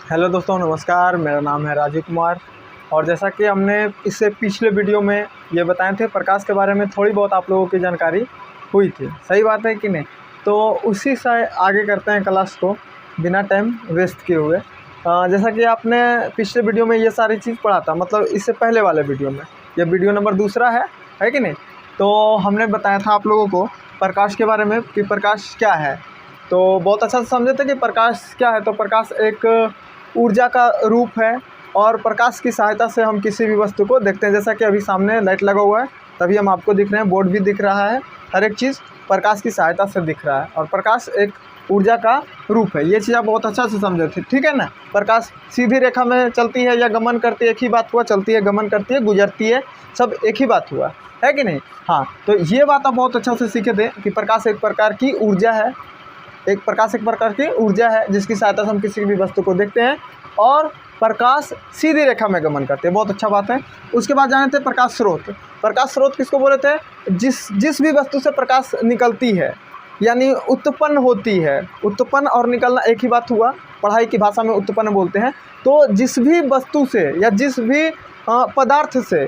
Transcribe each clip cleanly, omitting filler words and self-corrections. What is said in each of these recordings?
Hello दोस्तों, नमस्कार। मेरा नाम है राजीव कुमार। और जैसा कि हमने इससे पिछले वीडियो में ये बताए थे, प्रकाश के बारे में थोड़ी बहुत आप लोगों की जानकारी हुई थी। सही बात है कि नहीं? तो उसी से आगे करते हैं क्लास को बिना टाइम वेस्ट किए हुए। जैसा कि आपने पिछले वीडियो में ये सारी चीज़ पढ़ा था, मतलब इससे पहले वाले वीडियो में, ये वीडियो नंबर दूसरा है कि नहीं? तो हमने बताया था आप लोगों को प्रकाश के बारे में कि प्रकाश क्या है। तो बहुत अच्छा से समझे थे कि प्रकाश क्या है। तो प्रकाश एक ऊर्जा का रूप है और प्रकाश की सहायता से हम किसी भी वस्तु को देखते हैं। जैसा कि अभी सामने लाइट लगा हुआ है, तभी हम आपको दिख रहे हैं, बोर्ड भी दिख रहा है, हर एक चीज़ प्रकाश की सहायता से दिख रहा है। और प्रकाश एक ऊर्जा का रूप है। ये चीज़ आप बहुत अच्छा से समझे थे, ठीक है ना? प्रकाश सीधी रेखा में चलती है या गमन करती है, एक ही बात हुआ। चलती है, गमन करती है, गुजरती है, सब एक ही बात हुआ है कि नहीं? हाँ, तो ये बात आप बहुत अच्छा से सीखे थे कि प्रकाश एक प्रकार की ऊर्जा है। प्रकाश एक प्रकार की ऊर्जा है जिसकी सहायता से हम किसी भी वस्तु को देखते हैं। और प्रकाश सीधी रेखा में गमन करते हैं। बहुत अच्छा बात है। उसके बाद जाने थे प्रकाश स्रोत। प्रकाश स्रोत किसको बोले थे? जिस भी वस्तु से प्रकाश निकलती है, यानी उत्पन्न होती है। उत्पन्न और निकलना एक ही बात हुआ। पढ़ाई की भाषा में उत्पन्न बोलते हैं। तो जिस भी वस्तु से या जिस भी पदार्थ से,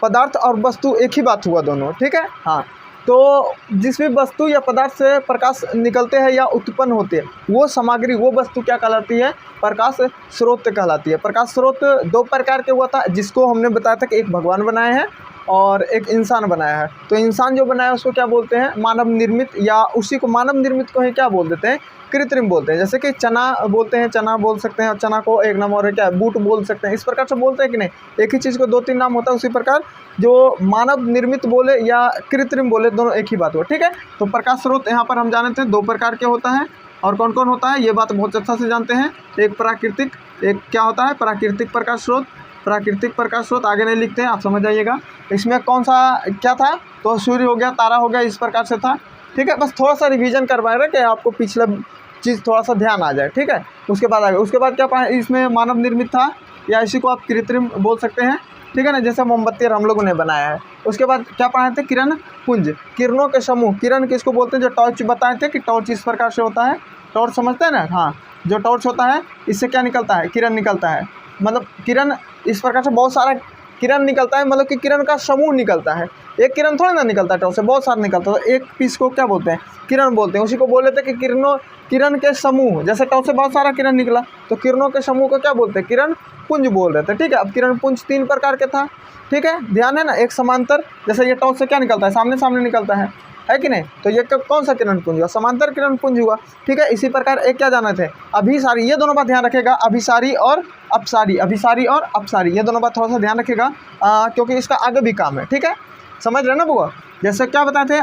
पदार्थ और वस्तु एक ही बात हुआ दोनों, ठीक है? हाँ, तो जिस भी वस्तु या पदार्थ से प्रकाश निकलते हैं या उत्पन्न होते हैं, वो सामग्री, वो वस्तु क्या कहलाती है? प्रकाश स्रोत कहलाती है। प्रकाश स्रोत दो प्रकार के हुआ था, जिसको हमने बताया था कि एक भगवान बनाए हैं और एक इंसान बनाया है। तो इंसान जो बनाया है उसको क्या बोलते हैं? मानव निर्मित, या उसी को मानव निर्मित को ही क्या बोल देते हैं? कृत्रिम बोलते हैं। जैसे कि चना बोलते हैं, चना बोल सकते हैं, और चना को एक नाम और क्या है? बूट बोल सकते हैं। इस प्रकार से बोलते हैं कि नहीं? एक ही चीज़ को दो तीन नाम होता है। उसी प्रकार जो मानव निर्मित बोले या कृत्रिम बोले, दोनों एक ही बात हुआ, ठीक है? तो प्रकाश स्रोत यहाँ पर हम जाने थे दो प्रकार के होता है। और कौन कौन होता है ये बात बहुत अच्छा से जानते हैं। एक प्राकृतिक, एक क्या होता है? प्राकृतिक प्रकाश स्रोत। प्राकृतिक प्रकाश स्रोत आगे नहीं लिखते हैं, आप समझ जाइएगा। इसमें कौन सा क्या था? तो सूर्य हो गया, तारा हो गया, इस प्रकार से था, ठीक है? बस थोड़ा सा रिवीजन करवा रहे कि आपको पिछला चीज़ थोड़ा सा ध्यान आ जाए, ठीक है? उसके बाद आगे, उसके बाद क्या पढ़ा? इसमें मानव निर्मित था, या इसी को आप कृत्रिम बोल सकते हैं, ठीक है ना? जैसे मोमबत्ती हम लोगों ने बनाया है। उसके बाद क्या पढ़ाए थे? किरण पुंज, किरणों के समूह। किरण किसको बोलते हैं? जो टॉर्च बताए थे कि टॉर्च इस प्रकार से होता है। टॉर्च समझते हैं ना? हाँ, जो टॉर्च होता है इससे क्या निकलता है? किरण निकलता है। मतलब किरण इस प्रकार से बहुत सारा किरण निकलता है, मतलब कि किरण का समूह निकलता है। एक किरण थोड़ी ना निकलता है टॉर्च से, बहुत सारा निकलता है। तो एक पीस को क्या बोलते हैं? किरण बोलते हैं। उसी को बोल लेते हैं कि किरण के समूह। जैसे टॉर्च से बहुत सारा किरण निकला, तो किरणों के समूह को क्या बोलते हैं? किरण पुंज बोल रहे थे, ठीक है? अब किरण पुंज तीन प्रकार के था, ठीक है? ध्यान है ना? एक समांतर, जैसे ये टॉर्च से क्या निकलता है? सामने सामने निकलता है कि नहीं? तो ये कौन सा किरण पुंज हुआ? समांतर किरण पुंज हुआ, ठीक है? इसी प्रकार एक क्या जाना थे? अभिसारी। ये दोनों बात ध्यान रखेगा, अभिसारी और अपसारी। अभिसारी और अपसारी, ये दोनों बात थोड़ा सा ध्यान रखेगा, क्योंकि इसका आगे भी काम है, ठीक है? समझ रहे ना बुआ? जैसे क्या बताए थे?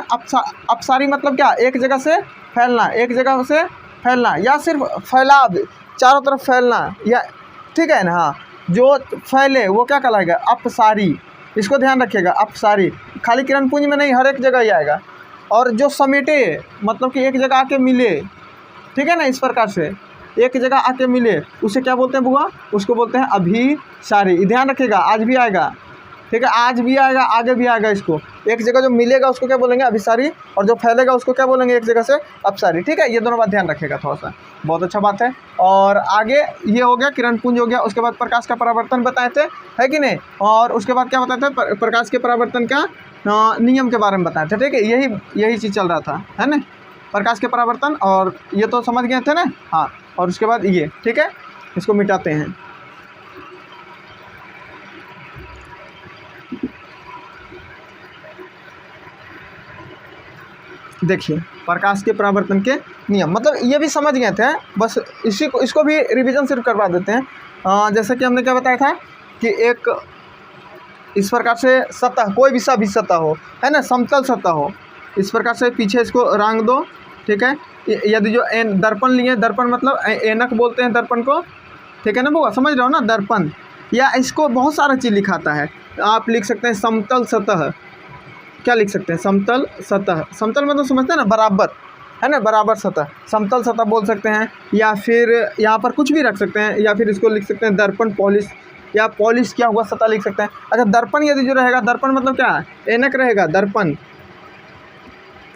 अपसारी मतलब क्या? एक जगह से फैलना, एक जगह से फैलना, या सिर्फ फैलाव, चारों तरफ फैलना, या ठीक है ना? हाँ, जो फैले वो क्या कहलाएगा? अपसारी। इसको ध्यान रखिएगा, अपसारी। खाली किरण पुंज में नहीं, हर एक जगह ही आएगा। और जो समेटे, मतलब कि एक जगह आके मिले, ठीक है ना? इस प्रकार से एक जगह आके मिले, उसे क्या बोलते हैं बुआ? उसको बोलते हैं अभिसारी। ध्यान रखिएगा, आज भी आएगा, ठीक है? आज भी आएगा, आगे भी आएगा। इसको एक जगह जो मिलेगा उसको क्या बोलेंगे? अभिसारी, और जो फैलेगा उसको क्या बोलेंगे? एक जगह से अपसारी, ठीक है? ये दोनों बात ध्यान रखेगा थोड़ा सा, बहुत अच्छा बात है। और आगे ये हो गया, किरण पुंज हो गया। उसके बाद प्रकाश का परावर्तन बताए थे, है कि नहीं? और उसके बाद क्या बताए थे? प्रकाश के परावर्तन का नियम के बारे में बताए थे, ठीक है? यही चीज़ चल रहा था, है ना? प्रकाश के परावर्तन, और ये तो समझ गए थे ना? हाँ, और उसके बाद ये, ठीक है? इसको मिटाते हैं। देखिए, प्रकाश के परावर्तन के नियम, मतलब ये भी समझ गए थे, बस इसको भी रिवीजन सिर्फ करवा देते हैं। जैसे कि हमने क्या बताया था कि एक इस प्रकार से सतह, कोई भी सभी सतह हो, है ना? समतल सतह हो, इस प्रकार से पीछे इसको रंग दो, ठीक है? यदि जो दर्पण लिए, दर्पण मतलब ऐनक बोलते हैं दर्पण को, ठीक है ना बुआ? समझ रहे हो ना? दर्पण, या इसको बहुत सारा चीज़ लिखाता है। आप लिख सकते हैं समतल सतह। क्या लिख सकते हैं? समतल सतह। समतल मतलब समझते हैं ना? बराबर, है ना? बराबर सतह, समतल सतह बोल सकते हैं। या फिर यहाँ पर कुछ भी रख सकते हैं, या फिर इसको लिख सकते हैं दर्पण पॉलिश, या पॉलिश किया हुआ सतह लिख सकते हैं। अच्छा, दर्पण यदि जो रहेगा, दर्पण मतलब क्या है? ऐनक रहेगा, दर्पण,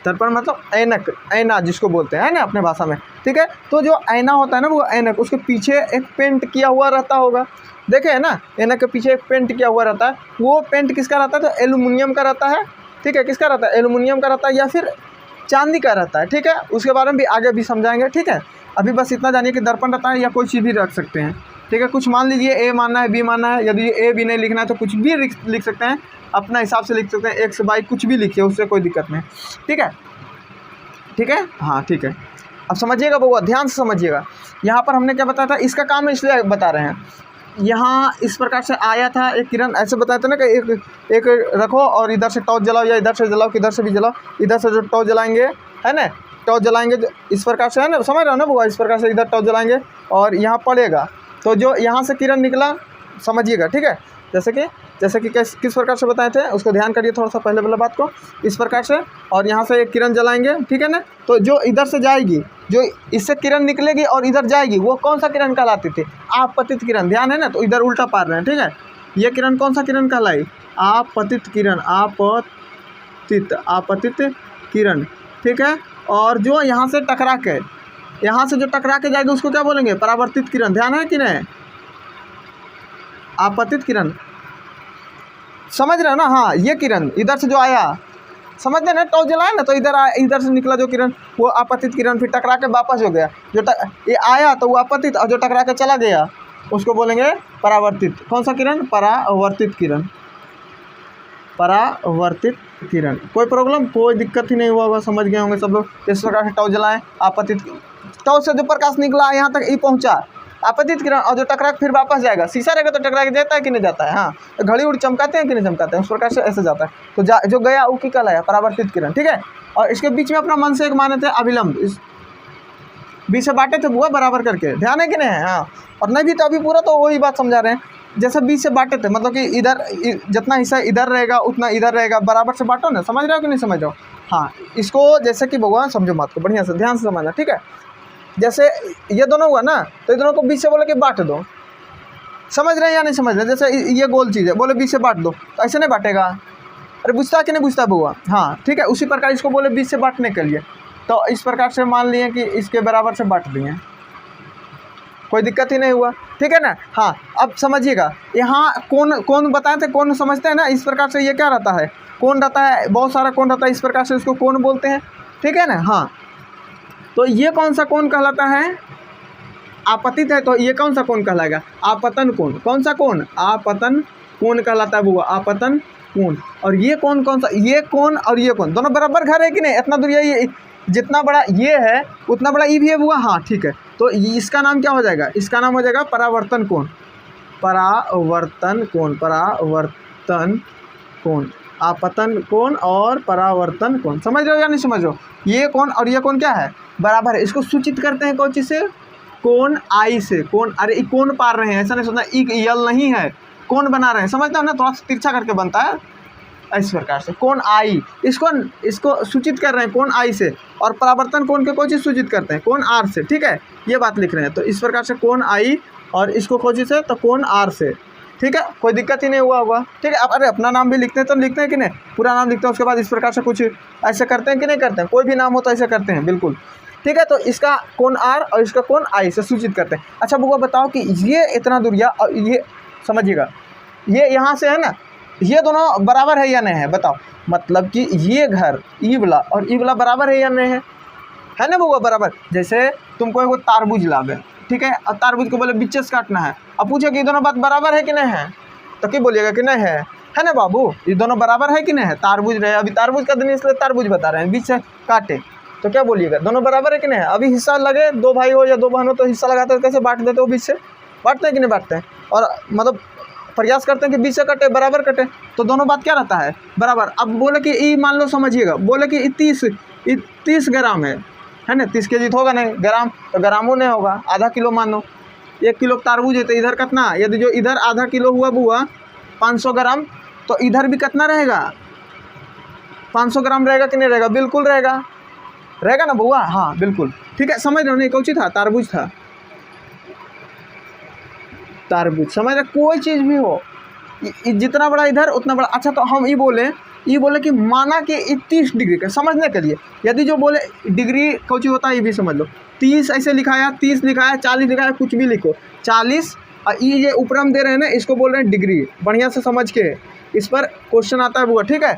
दर्पण मतलब ऐनक, ऐना जिसको बोलते हैं ना अपने भाषा में, ठीक है। तो जो ऐना होता है ना वो ऐनक, उसके पीछे एक पेंट किया हुआ रहता होगा, देखे है ना, ऐनक के पीछे एक पेंट किया हुआ रहता है। वो पेंट किसका रहता है? तो एल्युमिनियम का रहता है, ठीक है। किसका रहता है? एल्युमिनियम का रहता है या फिर चांदी का रहता है, ठीक है। उसके बारे में भी आगे भी समझाएंगे, ठीक है। अभी बस इतना जानिए कि दर्पण रहता है या कोई चीज़ भी रख सकते हैं, ठीक है। कुछ मान लीजिए ए मानना है, बी मानना है, यदि ए बी नहीं लिखना है तो कुछ भी लिख सकते हैं, अपना हिसाब से लिख सकते हैं, एक्स वाई कुछ भी लिखिए, उससे कोई दिक्कत नहीं, ठीक है, ठीक है। हाँ ठीक है, अब समझिएगा बउआ, ध्यान से समझिएगा। यहाँ पर हमने क्या बताया था, इसका काम इसलिए बता रहे हैं। यहाँ इस प्रकार से आया था एक किरण, ऐसे बताया था ना कि एक रखो और इधर से टॉर्च जलाओ या इधर से जलाओ, किधर से भी जलाओ, इधर से जो टॉर्च जलाएंगे है ना, टॉर्च जलाएंगे जो इस प्रकार से है ना, समझ रहे हो ना बुआ, इस प्रकार से इधर टॉर्च जलाएंगे और यहाँ पड़ेगा तो जो यहाँ से किरण निकला, समझिएगा, ठीक है। जैसे कि किस प्रकार से बताए थे उसको ध्यान करिए थोड़ा सा, पहले वाला बात को, इस प्रकार से, और यहाँ से एक किरण जलाएंगे, ठीक है ना। तो जो इधर से जाएगी, जो इससे किरण निकलेगी और इधर जाएगी, वो कौन सा किरण कहलाती थी? आपतित किरण, ध्यान है ना, तो इधर उल्टा पार रहे हैं, ठीक है। ये किरण कौन सा किरण कहलाई? आपतित किरण, आपतित किरण, ठीक है। और जो यहाँ से टकरा के जाएगी उसको क्या बोलेंगे? परावर्तित किरण, ध्यान है कि नहीं? आपतित किरण, समझ रहे हो ना? हाँ, ये किरण इधर से जो आया, समझ रहे ना, टॉर्च जलाया ना, तो इधर से निकला जो किरण वो आपतित किरण, फिर टकरा के वापस हो गया, ये आया तो वो आपतित, और जो टकरा के चला गया उसको बोलेंगे परावर्तित। कौन सा किरण? परावर्तित किरण, परावर्तित किरण। कोई प्रॉब्लम, कोई दिक्कत ही नहीं हुआ होगा, समझ गए होंगे सब लोग। इस प्रकार से टॉर्च जलाएं, आपतित, टॉर्च से जो प्रकाश निकला यहाँ तक ये पहुँचा आपतित किरण, और जो टकरा फिर वापस जाएगा, शीशा रहेगा तो टकरा के जाता है कि नहीं जाता है? हाँ, तो घड़ी उड़ी चमकाते हैं कि नहीं चमकाते हैं, उस प्रकार से ऐसे जाता है। तो जो गया वो की कहलाया? परावर्तित किरण, ठीक है। और इसके बीच में अपना मन से एक माने थे अभिलंब, इस बीच से बांटे थे बुआ बराबर करके, ध्यान है कि नहीं है? हाँ, और नहीं भी तो अभी पूरा तो वही बात समझा रहे हैं, जैसे बीच से बांटे थे, मतलब कि इधर जितना हिस्सा इधर रहेगा उतना इधर रहेगा, बराबर से बांटो ना, समझ रहे हो कि नहीं समझ रहे हो? हाँ, इसको जैसे कि भगवान समझो बात को बढ़िया से ध्यान से समझना, ठीक है। जैसे ये दोनों हुआ ना, तो ये दोनों को बीच से बोले कि बांट दो, समझ रहे हैं या नहीं समझ रहे? जैसे ये गोल चीज़ है, बोले बीच से बांट दो, तो ऐसे नहीं बांटेगा। अरे बुझता कि नहीं बुझता बुआ? हाँ ठीक है, उसी प्रकार इसको बोले बीच से बांटने के लिए, तो इस प्रकार से मान लिए कि इसके बराबर से बांट दिए, कोई दिक्कत ही नहीं हुआ, ठीक है ना। हाँ, अब समझिएगा, यहाँ कौन बताए थे, कौन समझते हैं ना, इस प्रकार से ये क्या रहता है? कौन रहता है, बहुत सारा कौन रहता है, इस प्रकार से इसको कौन बोलते हैं, ठीक है ना। हाँ, तो ये कौन सा कौन कहलाता है? आपतित है, तो ये कौन सा कौन कहलाएगा? आपतन कोण। कौन सा कोण? आपतन कोण कहलाता है बुआ, आपतन कोण। और ये कौन सा? ये कौन और ये कौन दोनों बराबर घर है कि नहीं? इतना दूर ये जितना बड़ा ये है उतना बड़ा ये भी है बुआ। हाँ ठीक है, तो इसका नाम क्या हो जाएगा? इसका नाम हो जाएगा परावर्तन कोण, परावर्तन कोण, परावर्तन कोण, आपतन कोण और परावर्तन कोण। समझ रहे हो या नहीं समझ रहे हो? ये कोण और ये कोण क्या है? बराबर है। इसको सूचित करते हैं कौन चीज़ से? कोण आई से। कोण, अरे कोण पार रहे हैं, ऐसा नहीं सोचना यल नहीं है, कोण बना रहे हैं, समझते हो ना, थोड़ा सा तिरछा करके बनता है इस प्रकार से। कोण आई, इसको सूचित कर रहे हैं कोण आई से, और परावर्तन कोण के कोई चीज़ सूचित करते हैं कोण आर से, ठीक है, ये बात लिख रहे हैं। तो इस प्रकार से कोण आई और इसको कोई चीज़ से, तो कोण आर से, ठीक है, कोई दिक्कत ही नहीं हुआ होगा, ठीक है। अब अरे अपना नाम भी लिखते हैं तो लिखते हैं कि नहीं, पूरा नाम लिखते हैं, उसके बाद इस प्रकार से कुछ ऐसे करते हैं कि नहीं करते हैं? कोई भी नाम हो तो ऐसे करते हैं, बिल्कुल, ठीक है। तो इसका कोण आर और इसका कोण आई से सूचित करते हैं। अच्छा बुआ बताओ कि ये इतना दूर या और ये समझिएगा, ये यहाँ से है ना, ये दोनों बराबर है या नहीं है? बताओ, मतलब कि ये घर ई वाला और ई वाला बराबर है या नहीं है ना बुआ? बराबर। जैसे तुमको एक तारबूज लावे, ठीक है, और तारबूज को बोले बीच से काटना है, अब पूछे कि ये दोनों बात बराबर है कि नहीं है, तो क्या बोलिएगा कि नहीं है ना बाबू? ये दोनों बराबर है कि नहीं है? तारबूज रहे, अभी तारबूज का दिन इसलिए तारबूज बता रहे हैं, बीच से काटे, तो क्या बोलिएगा? दोनों बराबर है कि नहीं है? अभी हिस्सा लगे, दो भाई हो या दो बहन हो तो हिस्सा लगाते हैं, कैसे बांट देते हो? बीच से बांटते हैं कि नहीं बांटते हैं? और मतलब प्रयास करते हैं कि बीच से कटे, बराबर कटे, तो दोनों बात क्या रहता है? बराबर। अब बोले कि ई मान लो, समझिएगा, बोले कि 30 ग्राम है ना, 30 kg तो होगा नहीं, ग्राम तो ग्रामों नहीं होगा, आधा किलो मान लो, 1 किलो तारबूज है तो इधर कितना? यदि जो इधर आधा किलो हुआ बुआ 500 ग्राम, तो इधर भी कितना रहेगा? 500 ग्राम रहेगा कि नहीं रहेगा? बिल्कुल रहेगा, रहेगा ना बुआ? हाँ बिल्कुल, ठीक है। समझ रहे हो नहीं? कौन सी था? तारबूज था, तारबूज, समझ रहे? कोई चीज़ भी हो, जितना बड़ा इधर उतना बड़ा। अच्छा, तो हम ये बोले ये बोले कि माना कि 30 डिग्री का, समझने के लिए यदि जो बोले डिग्री कौची होता है ये भी समझ लो। 30 ऐसे लिखाया, 30 लिखाया, 40 लिखाया, कुछ भी लिखो 40, और ये ऊपर हम दे रहे हैं ना, इसको बोल रहे हैं डिग्री। बढ़िया से समझ के इस पर क्वेश्चन आता है बुआ, ठीक है।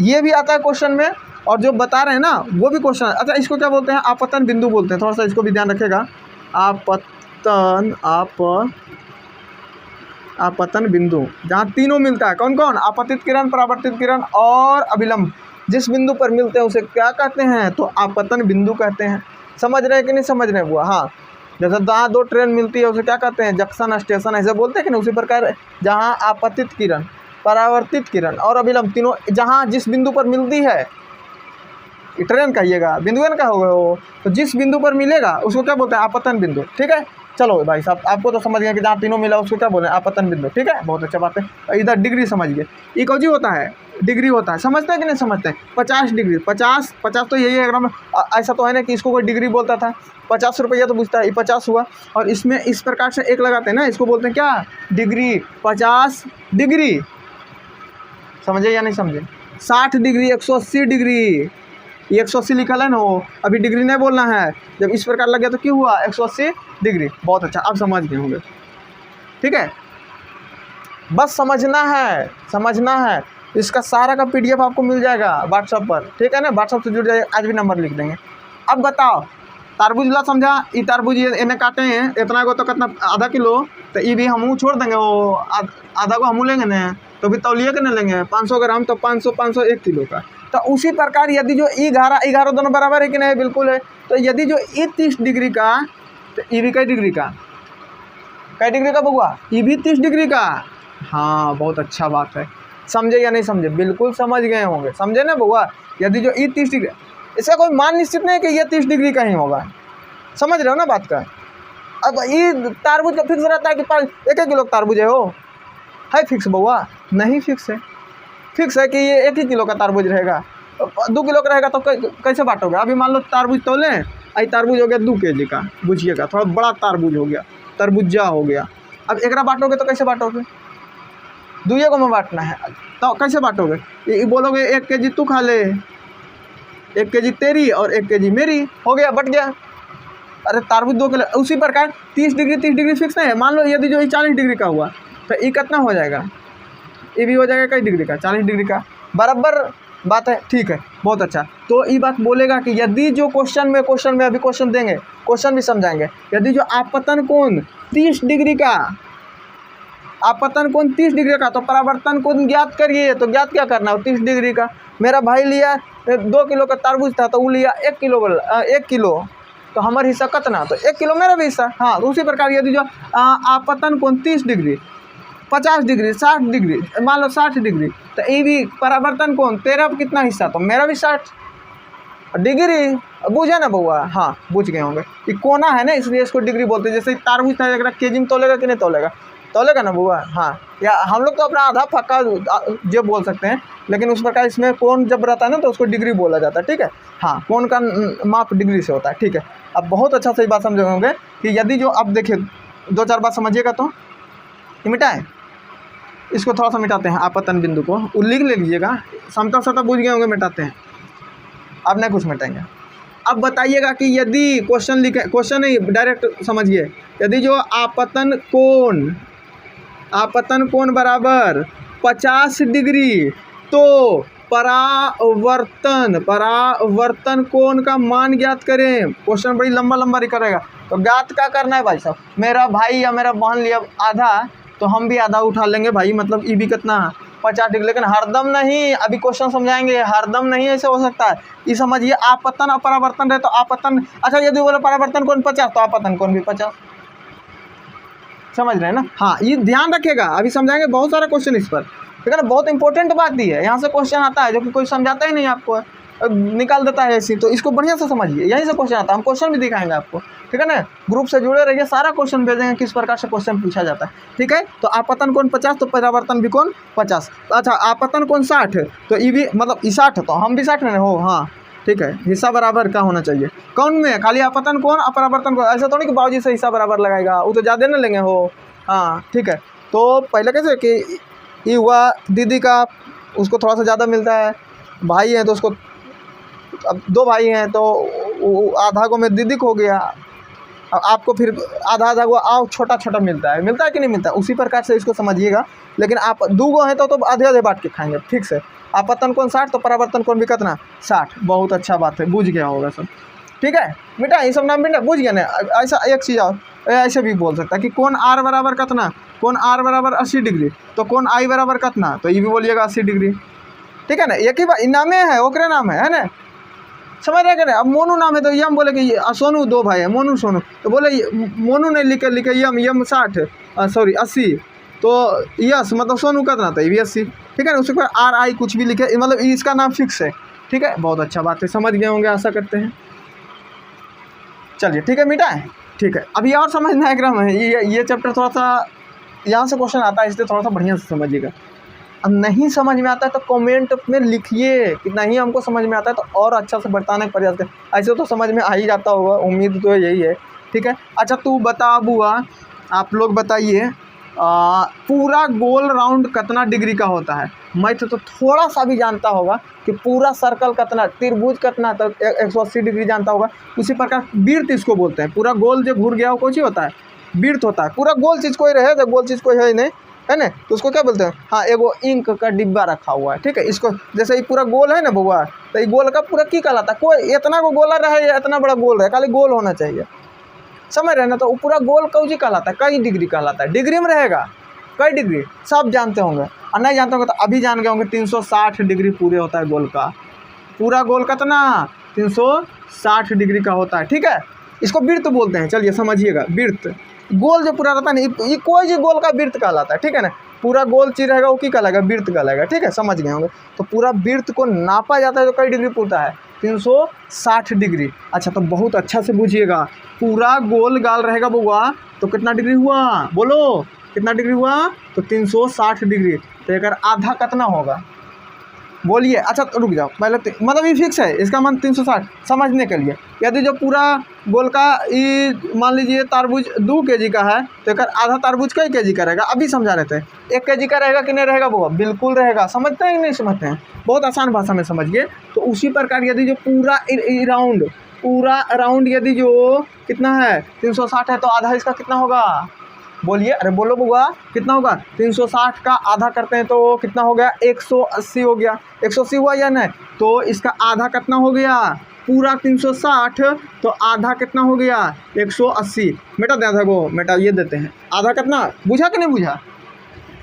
ये भी आता है क्वेश्चन में, और जो बता रहे हैं ना वो भी क्वेश्चन। अच्छा, इसको क्या बोलते हैं? आपतन बिंदु बोलते हैं। थोड़ा सा इसको भी ध्यान रखेगा। आपतन बिंदु, जहाँ तीनों मिलता है। कौन कौन? आपतित किरण, परावर्तित किरण और अभिलंब। जिस बिंदु पर मिलते हैं उसे क्या कहते हैं? तो आपतन बिंदु कहते हैं। समझ रहे हैं कि नहीं समझ रहे हैं बुआ? हाँ, जैसे जहाँ दो ट्रेन मिलती है उसे क्या कहते हैं? जंक्शन, स्टेशन, ऐसे बोलते हैं कि नहीं? उसी प्रकार जहाँ आपतित किरण, परावर्तित किरण और अभिलंब तीनों जहाँ जिस बिंदु पर मिलती है, ट्रेन कहिएगा, बिंदुएन का होगा वो, तो जिस बिंदु पर मिलेगा उसको क्या बोलते हैं? आपतन बिंदु, ठीक है। चलो भाई साहब, आपको तो समझ गया कि जहाँ तीनों मिला उसको क्या बोले? आपतन बिंदु, ठीक है। बहुत अच्छा बात है। इधर डिग्री समझिए, ये कौन सी होता है? डिग्री होता है। समझते हैं कि नहीं समझते हैं? 50 डिग्री, 50 तो यही है एकदम। ऐसा तो है ना कि इसको कोई डिग्री बोलता था, 50 रुपया तो पूछता है, ये 50 हुआ। और इसमें इस प्रकार से एक लगाते हैं ना, इसको बोलते हैं क्या? डिग्री। 50 डिग्री, समझे या नहीं समझे? 60 डिग्री, 180 डिग्री, ये 180 लिखा है ना, वो अभी डिग्री नहीं बोलना है। जब इस प्रकार लग गया तो क्यों हुआ? 180 डिग्री। बहुत अच्छा, आप समझ गए होंगे, ठीक है। बस समझना है, समझना है। इसका सारा का PDF आपको मिल जाएगा व्हाट्सएप पर, ठीक है ना। व्हाट्सएप से जुड़ जाइए, आज भी नंबर लिख देंगे। अब बताओ, तारबूज ला समझा? ये तारबूज इन्हें काटे हैं, इतना को तो कितना? आधा किलो। तो ये भी हम छोड़ देंगे, वो आधा को हम लेंगे ना, तो भी तौलिए के नहीं लेंगे। 500 ग्राम तो 500 1 किलो का। तो उसी प्रकार यदि जो 11 दोनों बराबर है कि नहीं? बिल्कुल है। तो यदि जो ये 30 डिग्री का, तो ये भी कई डिग्री का? कई डिग्री का बउआ? ये भी 30 डिग्री का। हाँ, बहुत अच्छा बात है। समझे या नहीं समझे? बिल्कुल समझ गए होंगे, समझे ना बउआ? यदि जो ये 30 डिग्री, इसका कोई मान निश्चित नहीं है कि ये 30 डिग्री का ही होगा। समझ रहे हो ना बात का? अब ये तारबूज का फिक्स रहता है कि 1 किलो तारबूज है फिक्स बउआ? नहीं फिक्स है। फिक्स है कि ये 1 ही किलो का तारबूज रहेगा। 2 किलो का रहेगा तो कैसे बांटोगे? अभी मान लो तारबूज तो लें, आई तारबूज हो गया 2 kg का, बुझिएगा थोड़ा बड़ा तारबूज हो गया, तरबूजा हो गया। अब एकरा बांटोगे तो कैसे बांटोगे? 2 को में बांटना है, तो कैसे बांटोगे? ये बोलोगे 1 kg तू खा ले, 1 kg तेरी और 1 kg मेरी, हो गया, बट गया। अरे तारबूज 2 किलो। उसी प्रकार 30 डिग्री फिक्स नहीं है। मान लो यदि जो 40 डिग्री का हुआ तो ये कितना हो जाएगा? ये भी हो जाएगा कई डिग्री का? 40 डिग्री का। बराबर बात है, ठीक है, बहुत अच्छा। तो ये बात बोलेगा कि यदि जो क्वेश्चन में अभी क्वेश्चन देंगे, क्वेश्चन भी समझाएंगे। यदि जो आपतन कोण 30 डिग्री का, आपतन कोण 30 डिग्री का, तो परावर्तन कोण ज्ञात करिए। तो ज्ञात क्या करना है? 30 डिग्री का। मेरा भाई लिया 2 किलो का तारबूज था, तो वो लिया 1 किलो, तो हमारे हिस्सा कितना? तो 1 किलो मेरा भी हिस्सा। हाँ, तो उसी प्रकार यदि जो आपतन कोण 30 डिग्री, 50 डिग्री, 60 डिग्री, मान लो 60 डिग्री, तो ये भी परावर्तन कोण तेरा कितना हिस्सा? तो मेरा भी 60 डिग्री। बुझे ना बउआ? हाँ, बुझ गए होंगे। ये कोना है ना, इसलिए इसको डिग्री बोलते हैं। जैसे तारबूज था, एक केजी में तोलेगा कि नहीं तोलेगा? तोलेगा ना बउआ? हाँ, या हम लोग तो अपना आधा पक्का जो बोल सकते हैं, लेकिन उस प्रकार इसमें कोण जब रहता है ना तो उसको डिग्री बोला जाता है, ठीक है। हाँ, कोण का माप डिग्री से होता है, ठीक है। अब बहुत अच्छा सही बात समझे होंगे कि यदि जो, अब देखिए 2-4 बात समझिएगा तो मिटाएं, इसको थोड़ा सा मिटाते हैं। आपतन बिंदु को लिख ले लीजिएगा, समतल सतह बुझ गए होंगे, मिटाते हैं। अब नहीं कुछ मिटाएंगे। अब बताइएगा कि यदि क्वेश्चन लिखे, क्वेश्चन नहीं डायरेक्ट समझिए। यदि जो आपतन कोण बराबर 50 डिग्री, तो परावर्तन कोण का मान ज्ञात करें। क्वेश्चन बड़ी लंबा करेगा, तो ज्ञात क्या करना है भाई साहब? मेरा भाई या मेरा बहन लिया आधा, तो हम भी आधा उठा लेंगे भाई। मतलब ये भी कितना? 50 डिग्री। लेकिन हरदम नहीं, अभी क्वेश्चन समझाएंगे, हरदम नहीं ऐसे हो सकता है। ये समझिए, आपतन और परावर्तन रहे तो आपतन, अच्छा यदि बोले परावर्तन कोण 50, तो आपतन कोण भी 50। समझ रहे हैं ना? हाँ, ये ध्यान रखिएगा, अभी समझाएंगे बहुत सारा क्वेश्चन इस पर, ठीक है ना। बहुत इंपॉर्टेंट बात दी है, यहाँ से क्वेश्चन आता है जो कि कोई समझाता ही नहीं आपको, निकाल देता है ऐसी। तो इसको बढ़िया से समझिए, यहीं से क्वेश्चन आता है। हम क्वेश्चन भी दिखाएंगे आपको, ठीक है ना। ग्रुप से जुड़े रहिए, सारा क्वेश्चन भेजेंगे किस प्रकार से क्वेश्चन पूछा जाता है, ठीक है। तो आपतन कोण 50, तो परावर्तन भी कोण 50। अच्छा, आपतन कोण 60, तो ये भी मतलब 60, तो हम भी 60 में हो। हाँ, ठीक है, हिस्सा बराबर का होना चाहिए। कौन में? खाली आपतन कोण और परावर्तन कोण। ऐसा थोड़ी कि बाबूजी से हिस्सा बराबर लगाएगा, वो तो ज़्यादा ना लेंगे हो। हाँ, ठीक है। तो पहले कैसे कि ये हुआ दीदी का उसको थोड़ा सा ज़्यादा मिलता है, भाई हैं तो उसको, अब 2 भाई हैं तो आधा को में दीदी हो गया, अब आपको फिर आधा आधा को आओ छोटा छोटा मिलता है कि नहीं मिलता है, उसी प्रकार से इसको समझिएगा। लेकिन आप 2 गो हैं तो आधे आधे बांट के खाएंगे, ठीक से। आपतन कोण 60 तो परावर्तन कोण भी कितना 60। बहुत अच्छा बात है, बुझ गया होगा सब, ठीक है बेटा, ये सब नाम बेटा बुझ गया ना। ऐसा एक चीज़ और ऐसे भी बोल सकता है कि कोण आर बराबर कितना, कोण आर बराबर 80 डिग्री, तो कोण आई बराबर कितना, तो ये भी बोलिएगा 80 डिग्री, ठीक है ना। एक ही बात नामे है, ओकरे नाम है ना, समझ रहे ना। अब मोनू नाम है तो यम बोले कि सोनू 2 भाई है, मोनू सोनू, तो बोले मोनू ने लिखे यम 60 सॉरी 80, तो यस मतलब सोनू कितना था, ये भी 80, ठीक है ना। उसके बाद आर आई कुछ भी लिखे, मतलब इसका नाम फिक्स है, ठीक है। बहुत अच्छा बात है, समझ गए होंगे आशा करते हैं। चलिए ठीक है बेटा, ठीक है। अभी और समझना है क्रम है, ये चैप्टर थोड़ा सा यहाँ से क्वेश्चन आता है, इसलिए थोड़ा सा बढ़िया से समझिएगा। अब नहीं समझ में आता है तो कमेंट में लिखिए कि नहीं हमको समझ में आता है, तो और अच्छा से बताने का प्रयास करें। ऐसे तो समझ में आ ही जाता होगा, उम्मीद तो यही है, ठीक है। अच्छा तू बता बुआ, आप लोग बताइए, पूरा गोल राउंड कितना डिग्री का होता है। मैं तो थोड़ा सा भी जानता होगा कि पूरा सर्कल कितना, त्रिभुज कितना, तो 180 डिग्री जानता होगा। उसी प्रकार वृत्त इसको बोलते हैं, पूरा गोल जो घूर गया वो कौन सी होता है, वृत्त होता है। पूरा गोल चीज़ कोई रहे तो गोल चीज़ कोई है ही नहीं, है ना, तो उसको क्या बोलते हैं, हाँ एगो इंक का डिब्बा रखा हुआ है, ठीक है। इसको जैसे ये पूरा गोल है ना बउआ, तो ये गोल का पूरा की कहलाता है, कोई इतना को गोला रहे या इतना बड़ा गोल रहे, खाली गोल होना चाहिए, समझ रहे ना। तो पूरा गोल कौची कहलाता है, कई डिग्री कहलाता है, डिग्री में रहेगा, कई डिग्री सब जानते होंगे, और नहीं जानते होंगे तो अभी जान गए होंगे। 360 डिग्री पूरे होता है गोल का, पूरा गोल कितना 360 डिग्री का होता है, ठीक है। इसको वृत्त बोलते हैं, चलिए समझिएगा। वृत्त गोल जो पूरा रहता है ना, ये कोई भी गोल का वृत्त कहलाता है, ठीक है ना। पूरा गोल चीज रहेगा वो की कहलाएगा, वृत्त कहलाएगा, ठीक है, समझ गए होंगे। तो पूरा वृत्त को नापा जाता है तो कई डिग्री पूरता है, 360 डिग्री। अच्छा तो बहुत अच्छा से बुझिएगा, पूरा गोल गाल रहेगा बउआ तो कितना डिग्री हुआ, बोलो कितना डिग्री हुआ, तो 360 डिग्री। तो एक आधा कितना होगा, बोलिए। अच्छा तो रुक जाओ पहले, मतलब ये फिक्स है, इसका मान 360 समझने के लिए। यदि जो पूरा गोल का ये मान लीजिए तरबूज 2 kg का है, तो एक आधा तरबूज कई kg का रहेगा, अभी समझा रहे थे। 1 kg का रहेगा कि नहीं रहेगा वो, बिल्कुल रहेगा। समझते हैं कि नहीं समझते हैं, बहुत आसान भाषा में समझिए। तो उसी प्रकार यदि जो पूरा राउंड यदि जो कितना है 360 है, तो आधा इसका कितना होगा, बोलिए, अरे बोलो बुआ कितना होगा। 360 का आधा करते हैं तो कितना हो गया, 180 हो गया। 180 हुआ या नहीं, तो इसका आधा कितना हो गया, पूरा 360, तो आधा कितना हो गया 180। बेटा आधा को बेटा ये देते हैं, आधा कितना बुझा कि नहीं बुझा,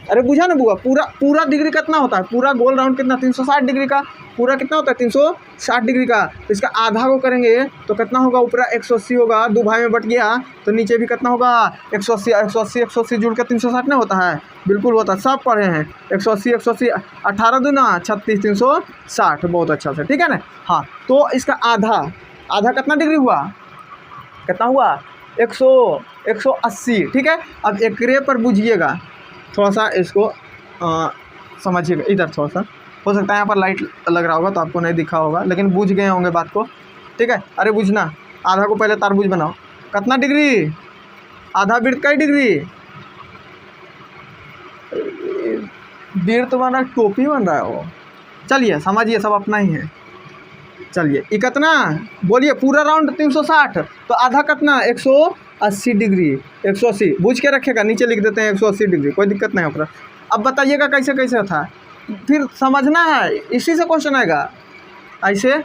अरे बुझा ना बुआ। पूरा डिग्री कितना होता है, पूरा गोल राउंड कितना 360 डिग्री का, पूरा कितना होता है 360 डिग्री का। तो इसका आधा को करेंगे तो कितना होगा, ऊपर 180 होगा, 2 भाई में बट गया, तो नीचे भी कितना होगा 180 जुड़ कर 360 नहीं होता है, बिल्कुल होता है, सब पढ़े हैं। 180 18 दूना 36 360, बहुत अच्छा से, ठीक है ना। हाँ तो इसका आधा कितना डिग्री हुआ, कितना हुआ 180, ठीक है। अब एकरे पर बुझिएगा, थोड़ा सा इसको समझिएगा, इधर थोड़ा सा हो सकता है यहाँ पर लाइट लग रहा होगा तो आपको नहीं दिखा होगा, लेकिन बुझ गए होंगे बात को, ठीक है। अरे बुझना, आधा को पहले तरबूज बनाओ, कितना डिग्री, आधा वृत्त कई डिग्री, वृत्त बन रहा, टोपी बन रहा है वो। चलिए समझिए, सब अपना ही है। चलिए ये कितना, बोलिए पूरा राउंड 360, तो आधा कितना 180 डिग्री, 180 बुझ के रखेगा, नीचे लिख देते हैं 180 डिग्री, कोई दिक्कत नहीं होगा। अब बताइएगा कैसे कैसे था, फिर समझना है, इसी से क्वेश्चन आएगा। ऐसे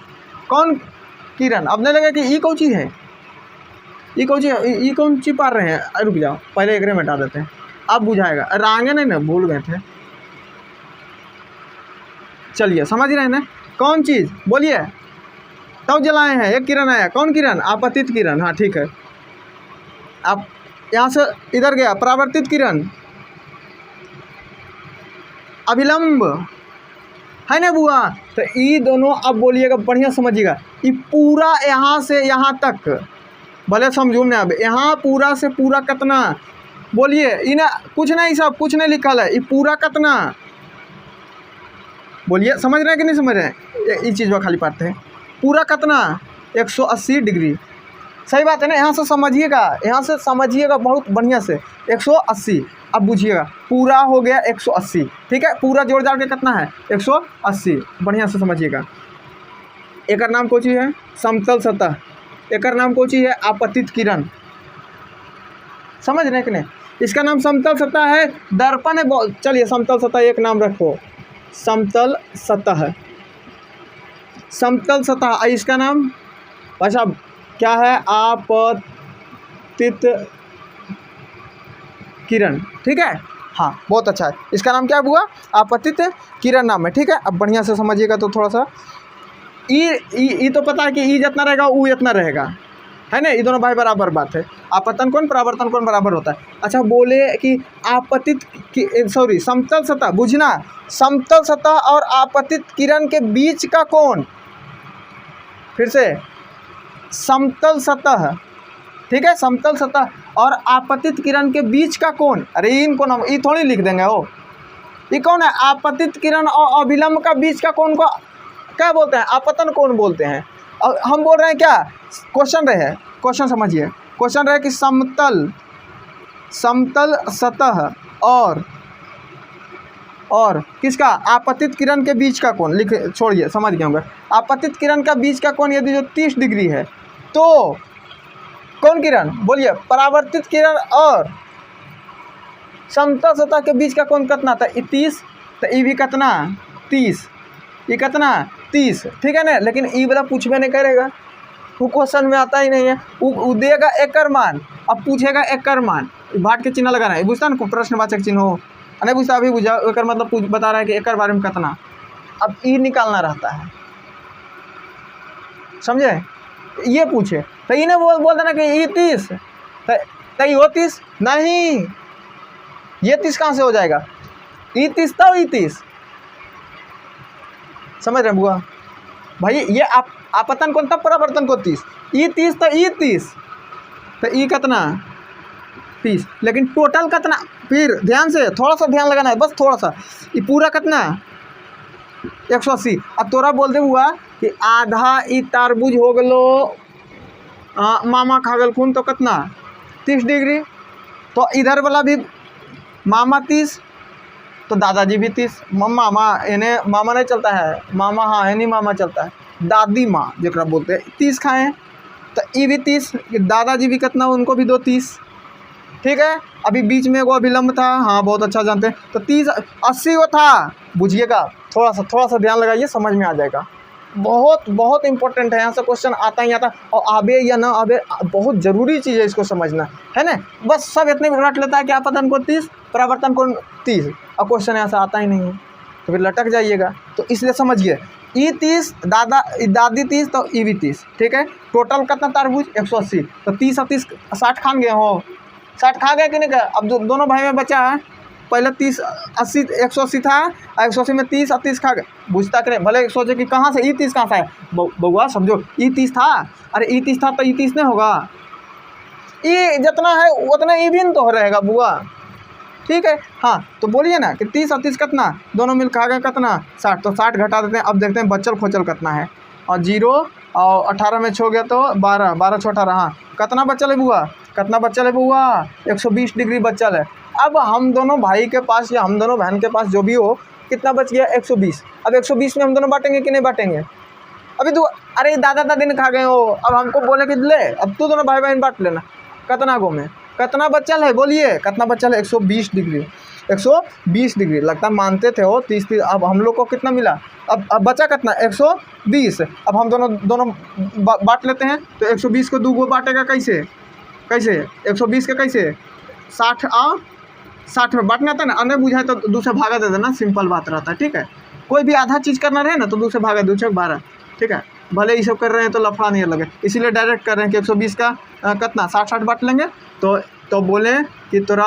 कौन किरण, अब नहीं लगा कि ये कौन चीज़ है, ये कौन चीज पार रहे हैं, रुक जाओ पहले एक में हटा देते हैं, अब बुझाएगा, रांगे नहीं ना, भूल गए थे। चलिए समझ रहे हैं ना, कौन चीज़ बोलिए, तब जलाए हैं, एक किरण आया, कौन किरण, आपतित किरण, हाँ ठीक है। आप यहाँ से इधर गया परावर्तित किरण, अभिलंब, है ना बुआ। तो ये दोनों अब बोलिएगा, बढ़िया समझिएगा, ये पूरा यहाँ से यहाँ तक, भले समझू में अब यहाँ पूरा से पूरा कितना, बोलिए इन्हें कुछ नहीं, सब कुछ नहीं लिखा है, ये पूरा कितना, बोलिए समझ रहे हैं कि नहीं समझ रहे हैं, इस चीज़ में खाली पढ़ते हैं। पूरा कितना 180 डिग्री, सही बात है ना। यहाँ से समझिएगा बहुत बढ़िया से। 180। अब बुझिएगा पूरा हो गया 180, ठीक है। पूरा जोड़ जाड़ के कितना है 180, बढ़िया से समझिएगा। एक नाम कोची है समतल सतह, एक नाम कोची है आपतित किरण, समझ रहे कि नहीं। इसका नाम समतल सतह है, दर्पण है। चलिए समतल सतह एक नाम रखो, समतल सतह, समतल सतह। इसका नाम भाई साहब क्या है, आपतित किरण, ठीक है। हाँ बहुत अच्छा है, इसका नाम क्या हुआ, आपतित किरण नाम है, ठीक है। अब बढ़िया से समझिएगा तो थोड़ा सा ई तो पता है कि ई जितना रहेगा ऊ इतना रहेगा, है ना। ये दोनों भाई बराबर बात है। आपतन कोण परावर्तन कोण बराबर होता है। अच्छा बोले कि आपतित सॉरी समतल सतह, बुझना समतल सतह और आपतित किरण के बीच का कोण, फिर से समतल सतह, ठीक है, समतल सतह और आपतित किरण के बीच का कोण। अरे इनको हम ये थोड़ी लिख देंगे हो, ये कौन है, आपतित किरण और अभिलंब का बीच का कोण को क्या बोलते हैं, आपतन कोण बोलते हैं। और हम बोल रहे हैं क्या, क्वेश्चन रहे, क्वेश्चन समझिए, क्वेश्चन रहे कि समतल सतह और किसका, आपतित किरण के बीच का कोण, लिख छोड़िए समझ गए होंगे। आपतित किरण का बीच का कोण यदि जो 30 डिग्री है तो कौन किरण बोलिए, परावर्तित किरण और समतल सतह के बीच का कोण कितना था, 30, तो ये भी कितना 30, ये कितना 30, ठीक है ना। लेकिन ई वाला पूछबे नहीं करेगा, वो क्वेश्चन में आता ही नहीं है। वो देगा एकर मान, अब पूछेगा एकर मान, भाट के चिन्ह लगाना है, बुझता ना, प्रश्नवाचक चिन्ह हो नहीं बुझता, अभी बुझा एकर मतलब बता रहा है कि एकर बारे में कितना, अब ई निकालना रहता है, समझे। ये पूछे तो इन्हें बोल देना कि ये 30 तो ये 30 नहीं, ये 30 कहाँ से हो जाएगा, ये 30 तो ये 30, समझ रहे बुआ भाई। ये आपतन कोण तब परावर्तन को 30, ये 30 तो ये 30 तो ये कितना 30, लेकिन टोटल कितना, फिर ध्यान से थोड़ा सा ध्यान लगाना है, बस थोड़ा सा। ये पूरा कितना 180। अब तोरा बोल दे हुआ कि आधा ई तरबूज हो गलो मामा खा गल खून, तो कितना 30 डिग्री, तो इधर वाला भी मामा 30 तो दादाजी भी 30, मामा इन्हें मामा नहीं चलता है, मामा हाँ इन्हीं मामा चलता है, दादी माँ जरा बोलते हैं 30 खाएँ, तो ये भी 30, दादाजी भी कितना, उनको भी 2 30, ठीक है। अभी बीच में वो अभिलंब था, हाँ बहुत अच्छा जानते हैं, तो 30 80 वो था, बुझिएगा थोड़ा सा ध्यान लगाइए, समझ में आ जाएगा। बहुत इंपॉर्टेंट है, यहाँ से क्वेश्चन आता ही आता, और आबे या ना आबे बहुत ज़रूरी चीज़ है, इसको समझना है ना। बस सब इतने रट लेता है कि आपतन को 30 परावर्तन को 30, और क्वेश्चन यहाँ से आता ही नहीं है, तो फिर लटक जाइएगा। तो इसलिए समझिए ई 30 दादी 30 तो ई भी 30, ठीक है। टोटल कितना तरबूज 180, तो 30 और 30 60 खान गए हो, 60 खा गए कि नहीं गए। अब दोनों भाई में बचा है, पहले 30 80 180 था, 180 में 30 और 30 खा गए, बुझता करें भले सोचे कि कहाँ से ई 30 कहाँ से है, बउआ समझो ई 30 था, अरे ई 30 था तो ई 30 नहीं होगा, ई जितना है उतना ई भी तो रहेगा बुआ, ठीक है। हाँ तो बोलिए ना कि 30 और 30 कितना, दोनों मिल खा गए कितना 60, तो 60 घटा देते हैं। अब देखते हैं बच्चल खोचल कितना है, और 0 और 18 में छो गया तो 12, 12 छो 18, हाँ कितना बच्चल है बुआ, कितना बच्चल है बुआ 120 डिग्री बच्चल है। अब हम दोनों भाई के पास या हम दोनों बहन के पास जो भी हो, कितना बच गया 120। अब 120 में हम दोनों बांटेंगे कि नहीं बांटेंगे, अभी तू अरे दादा दादी ने खा गए हो, अब हमको बोले कि ले अब तू दोनों भाई बहन बांट लेना, कितना गो में कितना बच्चल है, बोलिए कितना बच्चल है 120 डिग्री, 120 डिग्री लगता मानते थे हो 30। अब हम लोग को कितना मिला, अब बचा कितना 120। अब हम दोनों बांट लेते हैं, तो 120 को 2 गो बांटेगा कैसे 120 के कैसे 60 में बांटना था ना, अन्य बुझाए तो 2 से भागा दे देना, सिंपल बात रहता है, ठीक है। कोई भी आधा चीज़ करना रहे ना तो 2 से भागा, 2 छक 12, ठीक है। भले ये सब कर रहे हैं तो लफड़ा नहीं लगे, इसीलिए डायरेक्ट कर रहे हैं कि 120 का कितना 60 बांट लेंगे। तो बोले कि तोरा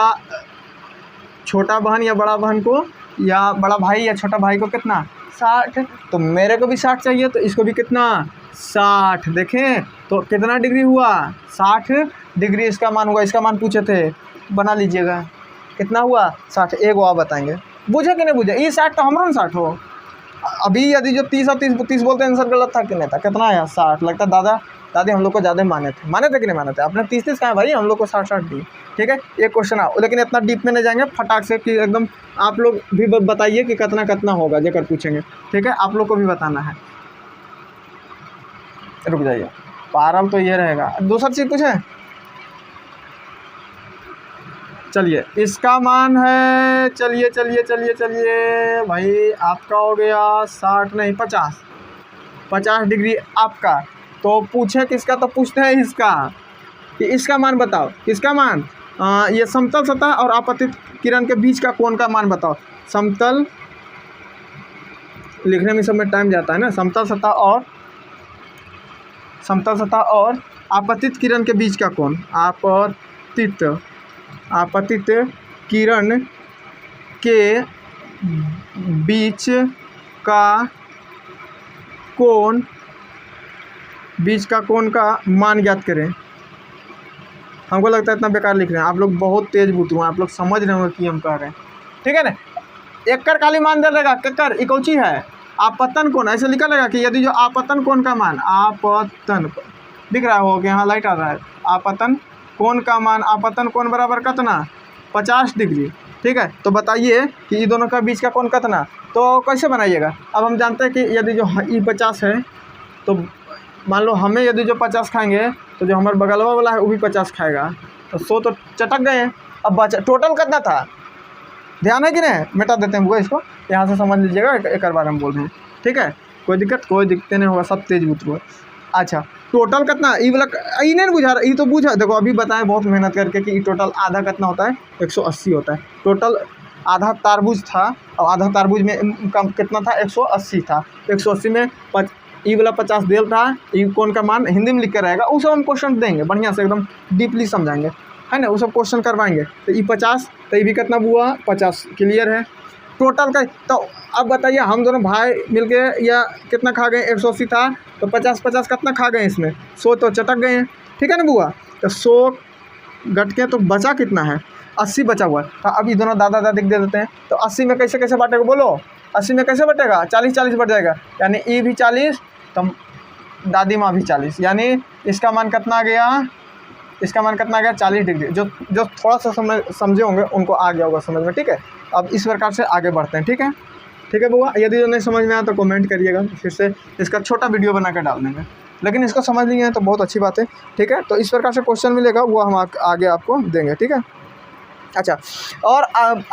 छोटा बहन या बड़ा बहन को या बड़ा भाई या छोटा भाई को कितना 60, तो मेरे को भी 60 चाहिए, तो इसको भी कितना 60। देखें तो कितना डिग्री हुआ 60 डिग्री इसका मान हुआ, इसका मान पूछे थे, बना लीजिएगा कितना हुआ 60। एक वो आप बताएंगे, बुझे कि नहीं बुझे, ये 60 तो हमारा 60 हो। अभी यदि जो 30 और 30 बोलते हैं आंसर गलत था कि नहीं था, कितना आया 60, लगता दादा दादी हम लोग को ज़्यादा माने थे कि नहीं माने थे? आपने 30-30 कहा भाई, हम लोग को 60-60 दी। ठीक है, एक क्वेश्चन आओ, लेकिन इतना डीप में नहीं जाएंगे, फटाक से कि एकदम आप लोग भी बताइए कि कितना कितना होगा जेकर पूछेंगे। ठीक है, आप लोग को भी बताना है। रुक जाइए, पारल तो ये रहेगा, दूसरा चीज़ पूछे। चलिए इसका मान है, चलिए चलिए चलिए चलिए भाई, आपका हो गया 60 नहीं 50 डिग्री आपका। तो पूछे किसका? तो पूछते हैं इसका, कि इसका मान बताओ। किसका मान? ये समतल सतह और आपतित किरण के बीच का कोण का मान बताओ। समतल लिखने में सब में टाइम जाता है ना। समतल सतह और आपतित किरण के बीच का कोण, आपतित किरण के बीच का कोण का मान ज्ञात करें। हमको लगता है इतना बेकार लिख रहे हैं आप लोग, बहुत तेज बुद्धू हैं आप लोग, समझ रहे होंगे कि हम कह रहे हैं। ठीक है ना, एकर खाली मान दे रहेगा, केकर इकौची है आपतन कोण, ऐसे लिखा रहेगा कि यदि जो आपतन कोण का मान, आपतन दिख रहा हो कि यहाँ लाइट आ रहा है, आपतन कोण का मान, आपतन कोण बराबर कितना? 50 डिग्री। ठीक है, तो बताइए कि ये दोनों का बीच का कोण कितना, तो कैसे बनाइएगा? अब हम जानते हैं कि यदि जो ई 50 है, तो मान लो हमें यदि जो 50 खाएंगे, तो जो हमारे बगलवा वाला है वो भी 50 खाएगा, तो 100 तो चटक गए हैं। अब बचा टोटल कितना था, ध्यान है कि नहीं? मिटा देते हैं बुआ, इसको यहाँ से समझ लीजिएगा, एक बार हम बोल रहे हैं। ठीक है, कोई दिक्कत नहीं होगा, सब तेज बुतरू है। अच्छा, टोटल कितना? ई वाला ई नहीं बुझा रहा, ई तो बुझा, देखो अभी बताएं बहुत मेहनत करके कि ई टोटल आधा कितना होता है, 180 होता है। टोटल आधा तारबूज था, और आधा तारबूज में कम कितना था? 180 था। 180 में ई वाला 50 देल रहा, ई कोण का मान हिंदी में लिख कर रहेगा, वो सब हम क्वेश्चन देंगे बढ़िया से, एकदम डीपली समझाएंगे, है ना, वो सब क्वेश्चन करवाएंगे। तो ई 50, तो ये भी कितना हुआ? 50। क्लियर है टोटल का। तो अब बताइए, हम दोनों भाई मिलके या कितना खा गए? 180 था, तो 50 कितना खा गए इसमें? 100 तो चटक गए हैं। ठीक है ना बुआ, तो 100 घट के तो बचा कितना है? 80 बचा हुआ है। तो अब ये दोनों दादा दादी दे देते हैं, तो 80 में कैसे कैसे बांटेगा बोलो? 80 में कैसे बटेगा? 40-40 बढ़ जाएगा, यानी ई भी 40, तो दादी माँ भी 40, यानी इसका मान कितना आ गया? इसका मान कितना आ गया? 40 डिग्री। जो थोड़ा सा समझे होंगे उनको आ गया होगा समझ में। ठीक है, अब इस प्रकार से आगे बढ़ते हैं। ठीक है बुआ, यदि जो नहीं समझ में आया तो कमेंट करिएगा, फिर से इसका छोटा वीडियो बना कर डाल देंगे, लेकिन इसको समझ लिए हैं तो बहुत अच्छी बात है। ठीक है, तो इस प्रकार से क्वेश्चन मिलेगा, वो हम आगे आपको देंगे। ठीक है, अच्छा, और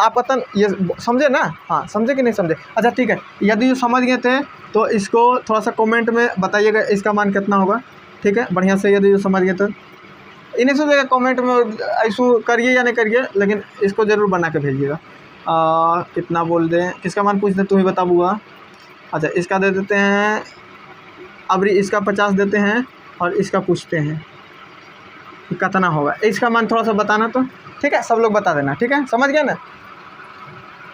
आपतन ये समझे ना? हाँ, समझे कि नहीं समझे? अच्छा ठीक है, यदि जो समझ गए थे तो इसको थोड़ा सा कमेंट में बताइएगा इसका मान कितना होगा। ठीक है, बढ़िया से यदि जो समझ गए तो इन्हें सोचेगा कमेंट में, ऐसा करिए या नहीं करिए, लेकिन इसको ज़रूर बना के भेजिएगा। कितना बोल दें, किसका मान पूछ दें, तू ही बता बुआ। अच्छा, इसका दे देते हैं, अब इसका 50 देते हैं, और इसका पूछते हैं कितना होगा, इसका मान थोड़ा सा बताना तो। ठीक है, सब लोग बता देना। ठीक है, समझ गए ना?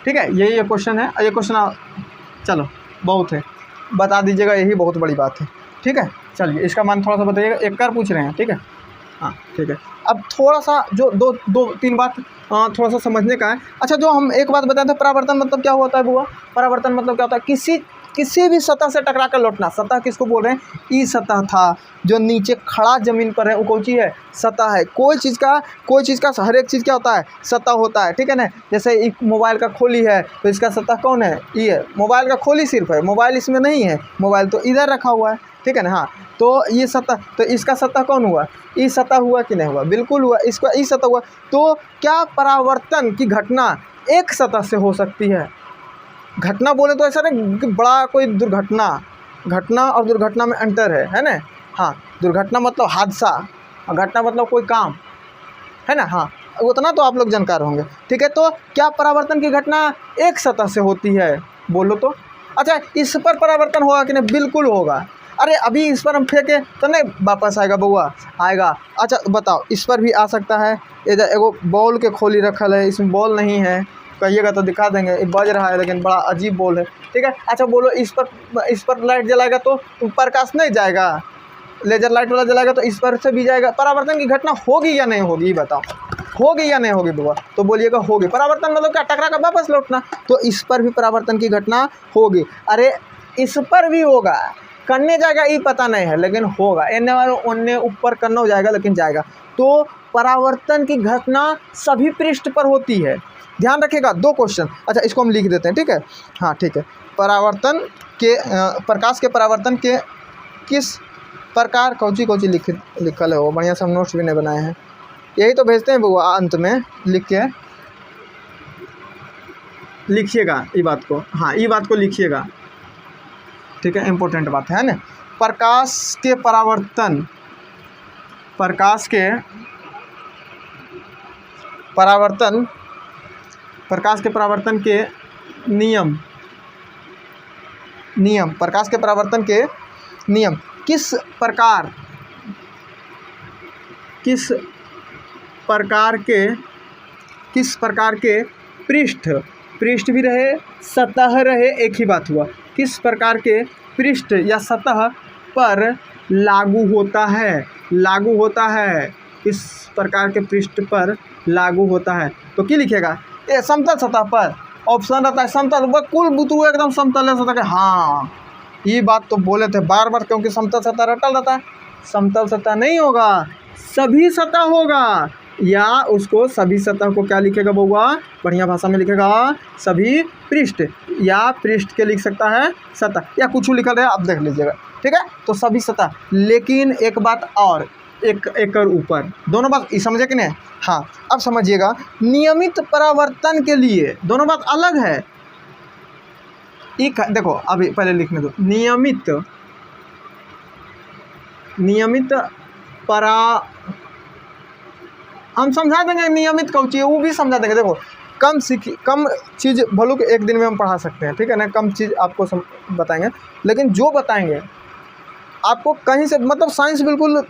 ठीक है, यही क्वेश्चन है, ये क्वेश्चन चलो बहुत है, बता दीजिएगा, यही बहुत बड़ी बात है। ठीक है, चलिए इसका मान थोड़ा सा बताइएगा, एक बार पूछ रहे हैं। ठीक है, हाँ ठीक है, अब थोड़ा सा जो दो तीन बात थोड़ा सा समझने का है। अच्छा, जो हम एक बात बताते हैं, परावर्तन मतलब क्या होता है बुआ? परावर्तन मतलब क्या होता है? किसी भी सतह से टकरा कर लौटना। सतह किसको बोल रहे हैं? ई सतह था, जो नीचे खड़ा जमीन पर है, वो कौन सी है? सतह है। कोई चीज़ का हर एक चीज़ क्या होता है? सतह होता है। ठीक है ना, जैसे एक मोबाइल का खोली है, तो इसका सतह कौन है? ई है। मोबाइल का खोली सिर्फ है, मोबाइल इसमें नहीं है, मोबाइल तो इधर रखा हुआ है। ठीक है ना, हाँ, तो ये सतह, तो इसका सतह कौन हुआ? ई सतह हुआ कि नहीं हुआ? बिल्कुल हुआ, इसका ई सतह हुआ। तो क्या परावर्तन की घटना एक सतह से हो सकती है? घटना बोले तो ऐसा नहीं बड़ा कोई घटना और दुर्घटना में अंतर है ना? हाँ, दुर्घटना मतलब हादसा, घटना मतलब कोई काम, है ना? हाँ, उतना तो आप लोग जानकार होंगे। ठीक है, तो क्या परावर्तन की घटना एक सतह से होती है बोलो तो? अच्छा, इस पर परावर्तन होगा कि नहीं? बिल्कुल होगा। अरे अभी इस पर हम फेंके तो नहीं वापस आएगा बउआ? आएगा। अच्छा बताओ, इस पर भी आ सकता है। इधर एगो बॉल के खोली रखल है, इसमें बॉल नहीं है, कहिएगा तो दिखा देंगे, ये बज रहा है लेकिन बड़ा अजीब बॉल है। ठीक है, अच्छा बोलो, इस पर लाइट जलाएगा तो प्रकाश नहीं जाएगा? लेजर लाइट वाला जलाएगा तो इस पर से भी जाएगा। परावर्तन की घटना होगी या नहीं होगी, ये बताओ, होगी या नहीं होगी बुआ? तो बोलिएगा होगी। परावर्तन मतलब क्या? टकरा कर वापस लौटना। तो इस पर भी परावर्तन की घटना होगी। अरे इस पर भी होगा, करने जाएगा ये पता नहीं है, लेकिन होगा। एने वाले उन्ने ऊपर करना हो जाएगा, लेकिन जाएगा। तो परावर्तन की घटना सभी पृष्ठ पर होती है। ध्यान रखिएगा, 2 क्वेश्चन। अच्छा, इसको हम लिख देते हैं, ठीक है। हाँ ठीक है। परावर्तन के प्रकाश के परावर्तन के किस प्रकार कौची लिखल है वो, बढ़िया से हम नोट्स भी नहीं बनाए हैं, यही तो भेजते हैं वो अंत में लिख के। लिखिएगा ये बात को, हाँ ये बात को लिखिएगा, ठीक है, इम्पोर्टेंट बात है ना। प्रकाश के परावर्तन प्रकाश के परावर्तन के नियम प्रकाश के परावर्तन के नियम किस प्रकार के पृष्ठ भी रहे, सतह रहे, एक ही बात हुआ। किस प्रकार के पृष्ठ या सतह पर लागू होता है, किस प्रकार के पृष्ठ पर लागू होता है। तो क्या लिखेगा, ये समतल सतह पर ऑप्शन रहता है, समतल वह कुल बुतरू एकदम समतल है सतह के। हाँ ये बात तो बोले थे बार बार, क्योंकि समतल सतह रटल रहता है। समतल सतह नहीं होगा, सभी सतह होगा, या उसको सभी सतह को क्या लिखेगा बउआ, बढ़िया भाषा में लिखेगा सभी पृष्ठ, या पृष्ठ के लिख सकता है सतह, या कुछ लिखा है, आप देख लीजिएगा, ठीक है। तो सभी सतह, लेकिन एक बात और, एक ऊपर, दोनों बात समझे कि नहीं। हाँ अब समझिएगा, नियमित परावर्तन के लिए दोनों बात अलग है। एक देखो, अभी पहले लिखने दो, नियमित हम समझा देंगे नियमित कौची है, वो भी समझा देंगे। देखो कम चीज़ भलो कि एक दिन में हम पढ़ा सकते हैं, ठीक है ना, कम चीज़ आपको बताएंगे, लेकिन जो बताएंगे आपको कहीं से, मतलब साइंस बिल्कुल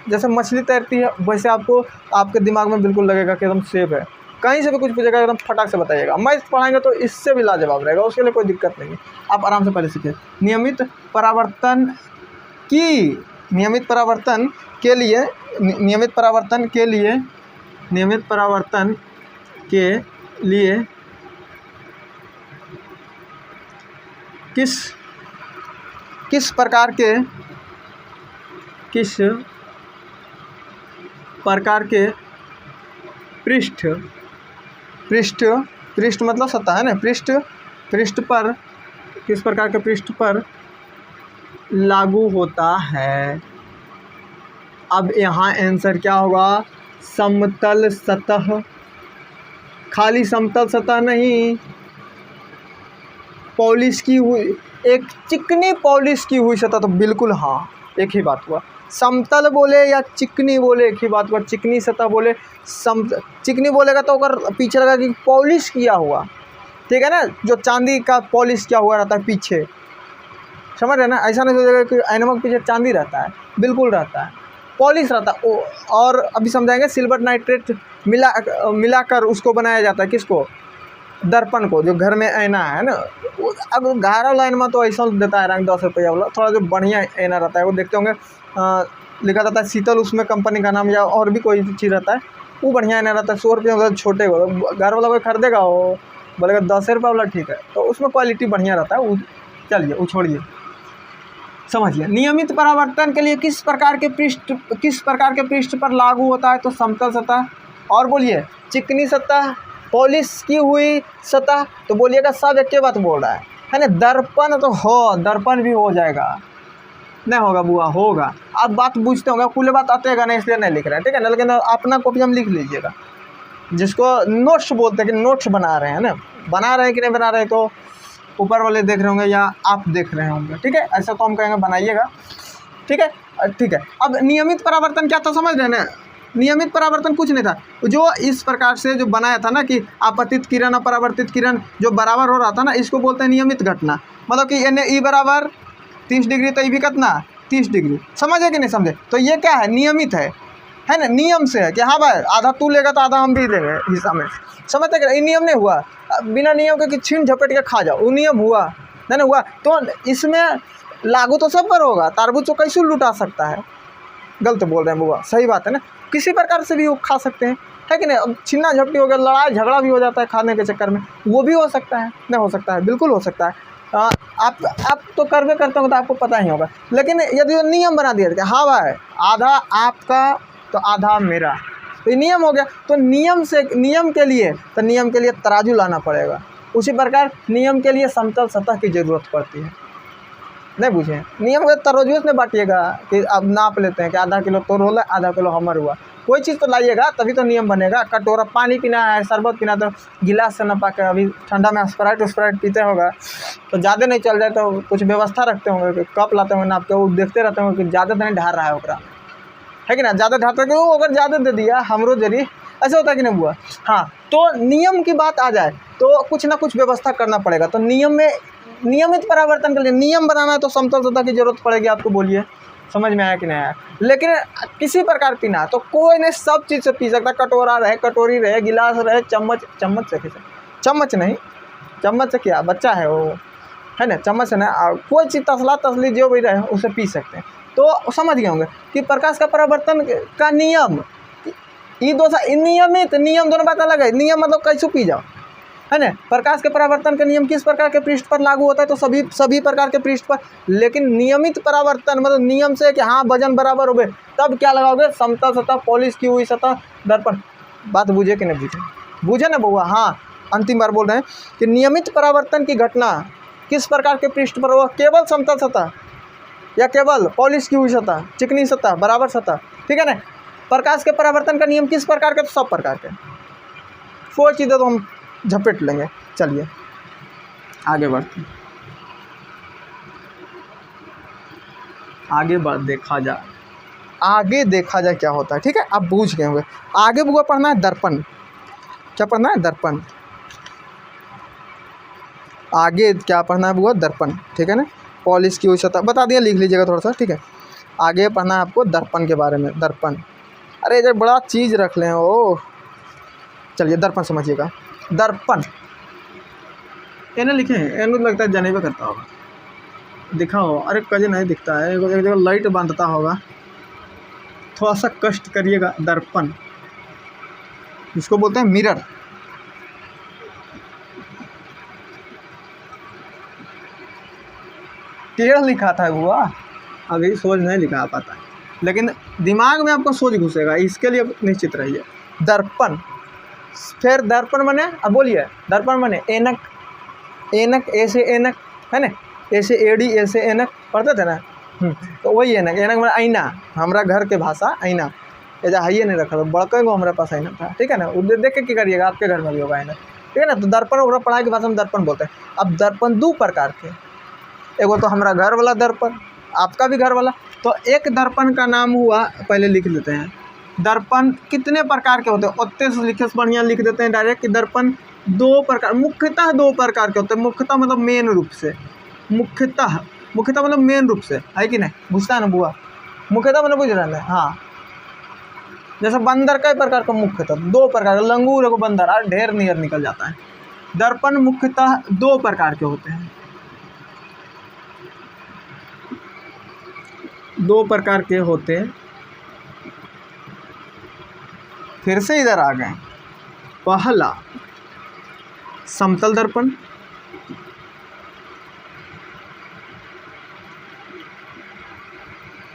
जैसे मछली तैरती है वैसे आपको आपके दिमाग में बिल्कुल लगेगा कि एकदम सेफ है। कहीं से भी कुछ पूछेगा एकदम फटाक से बताइएगा। मैं पढ़ाएंगे तो इससे भी लाजवाब रहेगा, उसके लिए कोई दिक्कत नहीं है, आप आराम से पहले सीखिए। नियमित परावर्तन के लिए किस प्रकार के पृष्ठ मतलब सतह है ना, पृष्ठ पर किस प्रकार के पृष्ठ पर लागू होता है। अब यहाँ आंसर क्या होगा, समतल सतह, खाली समतल सतह नहीं, पॉलिश की हुई, एक चिकनी पॉलिश की हुई सतह, तो बिल्कुल हाँ एक ही बात हुआ। समतल बोले या चिकनी बोले एक ही बात हुआ। चिकनी सतह बोले, चिकनी बोलेगा तो अगर पीछे लगा कि पॉलिश किया हुआ, ठीक है ना, जो चांदी का पॉलिश किया हुआ रहता है पीछे, समझ रहे ना। ऐसा नहीं सोचेगा कि आइनमक पीछे चांदी रहता है, बिल्कुल रहता है, पॉलिश रहता है। और अभी समझाएंगे, सिल्वर नाइट्रेट मिलाकर उसको बनाया जाता है, किसको, दर्पण को, जो घर में आईना है ना। अब 11 लाइन में तो ऐसा देता है रंग 10 रुपया वाला, थोड़ा जो बढ़िया आईना रहता है वो देखते होंगे, लिखा रहता है शीतल, उसमें कंपनी का नाम, या और भी कोई चीज़ रहता है, वो बढ़िया आईना रहता है। 100 रुपया छोटे को, घर वाला कोई खरीदेगा वो बोलेगा 10 रुपये वाला ठीक है, तो उसमें क्वालिटी बढ़िया रहता है वो। चलिए वो छोड़िए, समझिए। नियमित परावर्तन के लिए किस प्रकार के पृष्ठ पर लागू होता है, तो समतल सतह, और बोलिए चिकनी सतह, पॉलिश की हुई सतह, तो बोलिएगा सब एक बात बोल रहा है ना। दर्पण तो हो, दर्पण भी हो जाएगा, नहीं होगा बुआ, होगा। आप बात पूछते होंगे, कुल बात आतेगा नहीं, इसलिए नहीं लिख रहे हैं, ठीक है ना, लेकिन अपना कॉपी हम लिख लीजिएगा, जिसको नोट्स बोलते हैं कि नोट्स बना रहे हैं ना, बना रहे हैं कि नहीं बना रहे, तो ऊपर वाले देख रहे होंगे या आप देख रहे होंगे, ठीक है, ऐसा तो हम कहेंगे बनाइएगा, ठीक है, ठीक है। अब नियमित परावर्तन क्या था, समझ रहे हैं ना। नियमित परावर्तन कुछ नहीं था, जो इस प्रकार से जो बनाया था ना कि आपतित किरण अपरावर्तित किरण जो बराबर हो रहा था ना, इसको बोलते हैं नियमित घटना। मतलब कि एन ई बराबर 30 डिग्री, तो ये भी कितना 30 डिग्री, समझे कि नहीं समझे। तो ये क्या है, नियमित है ना, नियम से है कि हाँ भाई आधा तू लेगा तो आधा हम भी लेंगे हिस्सा में, समझते कि ये नियम नहीं हुआ। बिना नियम के कि छीन झपेट के खा जाओ, वो नियम हुआ नहीं हुआ। तो इसमें लागू तो सब पर होगा, तारबूज को कैसे लुटा सकता है, गलत बोल रहे हैं बुआ, सही बात है ना, किसी प्रकार से भी वो खा सकते हैं, है कि नहीं। अब छीना झपटी हो गया, लड़ाई झगड़ा भी हो जाता है खाने के चक्कर में, वो भी हो सकता है, नहीं हो सकता है, बिल्कुल हो सकता है। आप तो करवे करते हो तो आपको पता ही होगा। लेकिन यदि नियम बना दिया कि हाँ भाई आधा आपका तो आधा मेरा, तो ये नियम हो गया। तो नियम के लिए तराजू लाना पड़ेगा। उसी प्रकार नियम के लिए समतल सतह की ज़रूरत पड़ती है। नहीं बुझे, नियम के तराजू से बांटिएगा कि अब नाप लेते हैं कि आधा किलो तोर होला, आधा किलो हमर हुआ। कोई चीज़ तो लाइएगा तभी तो नियम बनेगा। कटोरा पानी पीना है, शरबत पीना तो गिलास से नपा के, अभी ठंडा में स्प्राइट पीते होगा तो ज़्यादा नहीं चल जाए तो कुछ व्यवस्था रखते होंगे कि कप लाते होंगे नाप के, वो देखते रहते होंगे कि ज़्यादा तो नहीं ढार रहा है ओकरा, है कि ना। ज़्यादा ढाते कि वो अगर ज़्यादा दे दिया हमरो जरी, ऐसा होता है कि नहीं हुआ। हाँ, तो नियम की बात आ जाए तो कुछ ना कुछ व्यवस्था करना पड़ेगा। तो नियम में नियमित परावर्तन के लिए नियम बनाना है तो समतल सतह की जरूरत पड़ेगी आपको। बोलिए समझ में आया कि नहीं आया। लेकिन किसी प्रकार पीना है तो कोई नहीं सब चीज़ से पी सकता। कटोरा रहे, कटोरी रहे, गिलास रहे, चम्मच से कैसे, चम्मच नहीं, चम्मच से क्या बच्चा है वो, है ना, चम्मच से ना, कोई चीज़ तसली जो भी रहे उसे पी सकते हैं। तो समझ गए होंगे कि प्रकाश का परावर्तन का नियम, ये दो नियमित नियम दोनों बात अलग है। नियम मतलब कैसे पी जाओ, है ना। प्रकाश के परावर्तन का नियम किस प्रकार के पृष्ठ पर लागू होता है, तो सभी प्रकार के पृष्ठ पर। लेकिन नियमित परावर्तन मतलब नियम से कि हाँ वजन बराबर हो गए, तब क्या लगाओगे, समतल सतह, पॉलिश की हुई सतह, दर्पण। बात बुझे कि नहीं बुझे ना बउआ। हाँ, अंतिम बार बोल रहे हैं कि नियमित परावर्तन की घटना किस प्रकार के पृष्ठ पर हो, केवल समतल सतह या केवल पॉलिश की हुई सतह, चिकनी सतह, बराबर सतह, ठीक है ना। प्रकाश के परावर्तन का नियम किस प्रकार के, तो सब प्रकार के। फोर चीज़ें तो हम झपेट लेंगे। चलिए आगे बढ़ते हैं, आगे देखा जाए क्या होता है, ठीक है। आप बूझ गए होंगे। आगे बुआ पढ़ना है दर्पण। क्या पढ़ना है, दर्पण। आगे क्या पढ़ना है बुआ, दर्पण, ठीक है ना। पॉलिश की हुई सतह बता दिया, लिख लीजिएगा थोड़ा सा, ठीक है। आगे पढ़ना है आपको दर्पण के बारे में। दर्पण, अरे इधर बड़ा चीज़ रख लें ओ। चलिए दर्पण समझिएगा। दर्पण एने लिखे हैं, एने लगता है जनेबे करता होगा, दिखा हो। अरे कजे नहीं दिखता है, एक जगह लाइट बांधता होगा, थोड़ा सा कष्ट करिएगा। दर्पण इसको बोलते हैं मिरर। टेढ़ लिखा था हुआ, अभी सोच नहीं लिखा पाता है, लेकिन दिमाग में आपको सोच घुसेगा, इसके लिए निश्चित रहिए। दर्पण, फिर दर्पण बने, अब बोलिए दर्पण बने एनक, एनक ऐसे एनक, है ना, ऐसे एडी ऐसे एनक पढ़ते थे ना। तो वही एनक, एनक मैंने आईना, हमारा घर के भाषा आईना। ऐसा हाइए नहीं रखा था, बड़का को हमारे पास आईना था, ठीक है ना। उधर देख के क्या करिएगा, आपके घर में भी होगा आईना, ठीक है ना। तो दर्पण वगैरह पढ़ाई की भाषा में दर्पण बोलते हैं। अब दर्पण दो प्रकार के, एगो तो हमारा घर वाला दर्पण, आपका भी घर वाला। तो एक दर्पण का नाम हुआ, पहले लिख लेते हैं। दर्पण कितने प्रकार के होते हैं, उत्ते से लिखे से बढ़िया लिख देते हैं डायरेक्ट कि दर्पण दो प्रकार, मुख्यतः दो प्रकार के होते हैं। मुख्यतः मतलब मेन रूप से, मुख्यतः मतलब मेन रूप से, है कि नहीं, बुझता है ना बुआ। मुख्यतः मतलब बुझ रहा है, हाँ। जैसे बंदर कई प्रकार का, मुख्यतः दो प्रकार का, लंगूर को बंदर और ढेर नियर निकल जाता है। दर्पण मुख्यतः दो प्रकार के होते हैं, दो प्रकार के होते हैं। फिर से इधर आ गए। पहला समतल दर्पण,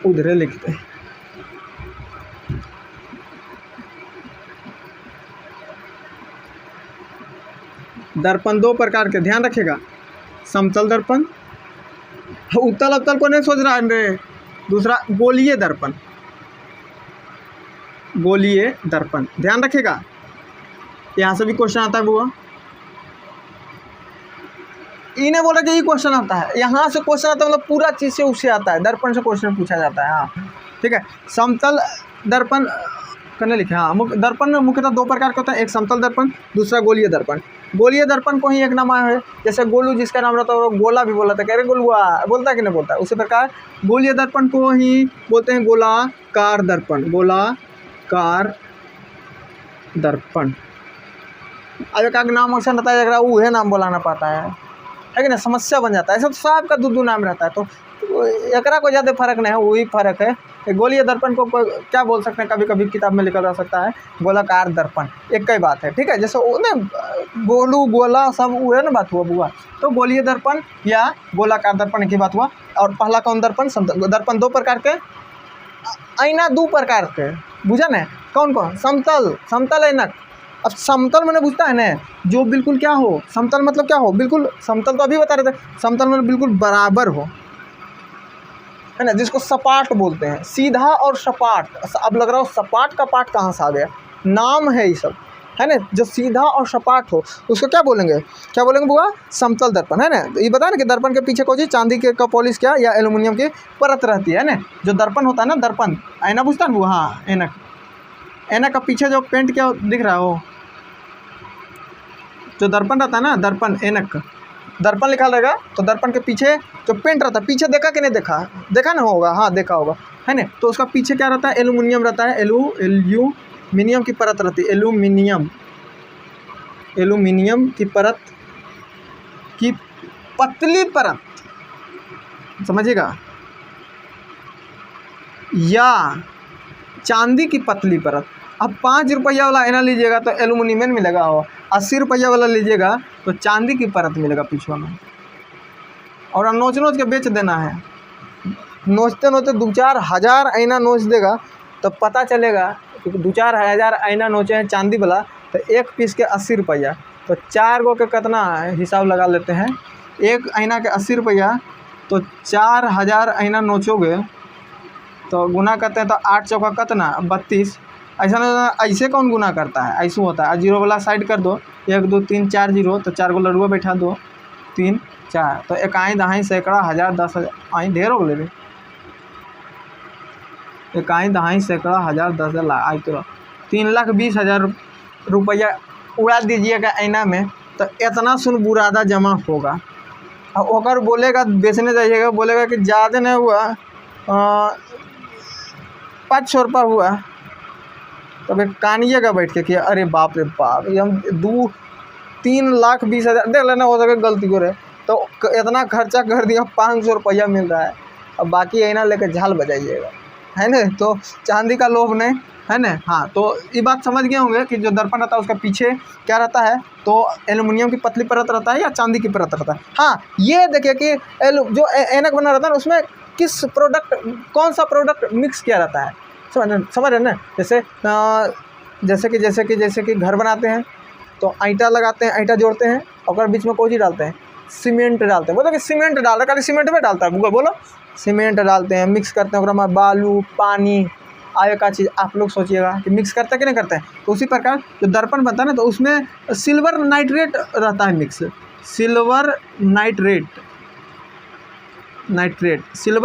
उधर लिखते हैं। दर्पण दो प्रकार के, ध्यान रखिएगा। समतल दर्पण, उत्तल अवतल को नहीं सोच रहा है। दूसरा गोलीय दर्पण, गोलीय दर्पण, ध्यान रखिएगा। यहाँ से भी क्वेश्चन आता है बुआ, इन्हें बोला कि ये क्वेश्चन आता है, यहाँ से क्वेश्चन आता है, मतलब पूरा चीज़ से उससे आता है। दर्पण से क्वेश्चन पूछा जाता है, हाँ ठीक है। समतल दर्पण करने लिखे, हाँ। दर्पण मुख्यतः दो प्रकार के होता है, एक समतल दर्पण, दूसरा गोलीय दर्पण। गोलीय दर्पण को ही एक नाम है, जैसे गोलू जिसका नाम रहता है वो गोला भी बोला था, कह रहे गोलुआ बोलता है कि नहीं बोलता है। उसी प्रकार गोलीय दर्पण को ही बोलते हैं गोलाकार दर्पण, गोलाकार दर्पण। अब एक नाम ऐसा रहता है जरा वह नाम बोलाना पड़ता है कि ना, समस्या बन जाता है। ऐसा तो सबका दो नाम रहता है, तो एकरा को ज़्यादा फर्क नहीं है, वही फर्क है गोलीय दर्पण को क्या बोल सकते हैं, कभी कभी किताब में लिखा जा सकता है गोलाकार दर्पण, एक ही बात है, ठीक है। जैसे वो ना गोलू गोला सब वो है ना बात हुआ, तो गोलीय दर्पण या गोलाकार दर्पण की बात हुआ। और पहला कौन दर्पण, दर्पण दो प्रकार के, ऐना दो प्रकार के, बुझा न, कौन कौन, समतल ऐनक। अब समतल मैंने बुझता है ना, जो बिल्कुल क्या हो, समतल मतलब क्या हो, बिल्कुल समतल तो अभी बता रहे थे, समतल मतलब बिल्कुल बराबर हो, है ना, जिसको सपाट बोलते हैं, सीधा और सपाट। अब लग रहा हो सपाट का पाठ कहाँ से आ गया, नाम है ये सब, है ना, जो सीधा और सपाट हो उसको क्या बोलेंगे बुआ, समतल दर्पण, है ना। तो ये बता ना कि दर्पण के पीछे कोई चांदी के का पॉलिश क्या या एल्युमिनियम की परत रहती है ना। जो दर्पण होता है ना, दर्पण ऐना बुझता है ना बुआ, हाँ ऐनक, ऐनक का पीछे जो पेंट क्या दिख रहा हो, जो दर्पण रहता है ना, दर्पण ऐनक, दर्पण लिखा रहेगा, तो दर्पण के पीछे जो पेंट रहता है, पीछे देखा कि नहीं देखा ना होगा, हाँ देखा होगा, है ना। तो उसका पीछे क्या रहता है, एल्युमिनियम रहता है, एल्यूमिनियम की परत रहती है, एल्यूमिनियम की परत की पतली परत, समझिएगा, या चांदी की पतली परत। अब 5 रुपया वाला ऐना लीजिएगा तो एल्यूमिनियम मिलेगा, और 80 रुपया वाला लीजिएगा तो चांदी की परत मिलेगा पीछे में। और नोच के बेच देना है, नोचते 2-4 हज़ार ऐना नोच देगा तो पता चलेगा, क्योंकि 2-4 हज़ार ऐना नोचे हैं चांदी वाला, तो एक पीस के 80 रुपया, तो 4 गो के कितना हिसाब लगा लेते हैं, एक ऐना के 80 रुपया, तो 4000 ऐना नोचोगे तो गुना करते हैं तो 8 चौका कितना 32। ऐसे कौन गुना करता है, ऐसे होता है। जीरो वाला साइड कर दो, 1 2 3 4 जीरो, तो 4 गो लड़ुआ बैठा दो, 3 4, तो इकाई दहाई सैकड़ा हज़ार 10,000 आई ढेर हो गए, इकाई दहाई सैकड़ा हज़ार 10,000 आई तो 3,20,000 रुपया उड़ा दीजिएगा ऐना में, तो इतना सुन बुरादा जमा होगा। और ओकर बोलेगा बेचने जाइएगा, बोलेगा कि ज़्यादा नहीं हुआ, 500 रुपया हुआ, तब एक कानिएगा बैठ के कि अरे बाप रे बाप, ये हम 3,20,000 देख लेना, हो सके गलती करे तो इतना खर्चा कर दिया, 500 रुपया मिल रहा है, अब बाकी ऐना लेके झाल बजाइएगा, है ना। तो चांदी का लोभ नहीं, है ना। हाँ, तो ये बात समझ गए होंगे कि जो दर्पण रहता है उसका पीछे क्या रहता है, तो एल्युमिनियम की पतली परत रहता है या चांदी की परत रहता है। हाँ, ये देखिए कि जो ऐनक बना रहता है उसमें किस प्रोडक्ट, कौन सा प्रोडक्ट मिक्स किया रहता है, समझ रहे ना। जैसे कि घर बनाते हैं तो ईंटा लगाते हैं, ईंटा जोड़ते हैं, और बीच में कोई चीज़ डालते हैं, सीमेंट डालते हैं, बोलो कि सीमेंट डाल रहा है, खाली सीमेंट में डालता है, बोलो सीमेंट डालते हैं, मिक्स करते हैं, में बालू पानी आए का चीज़, आप लोग सोचिएगा कि मिक्स करते हैं कि नहीं करते हैं। तो उसी प्रकार जो दर्पण बनता है ना, तो उसमें सिल्वर नाइट्रेट रहता है मिक्स, सिल्वर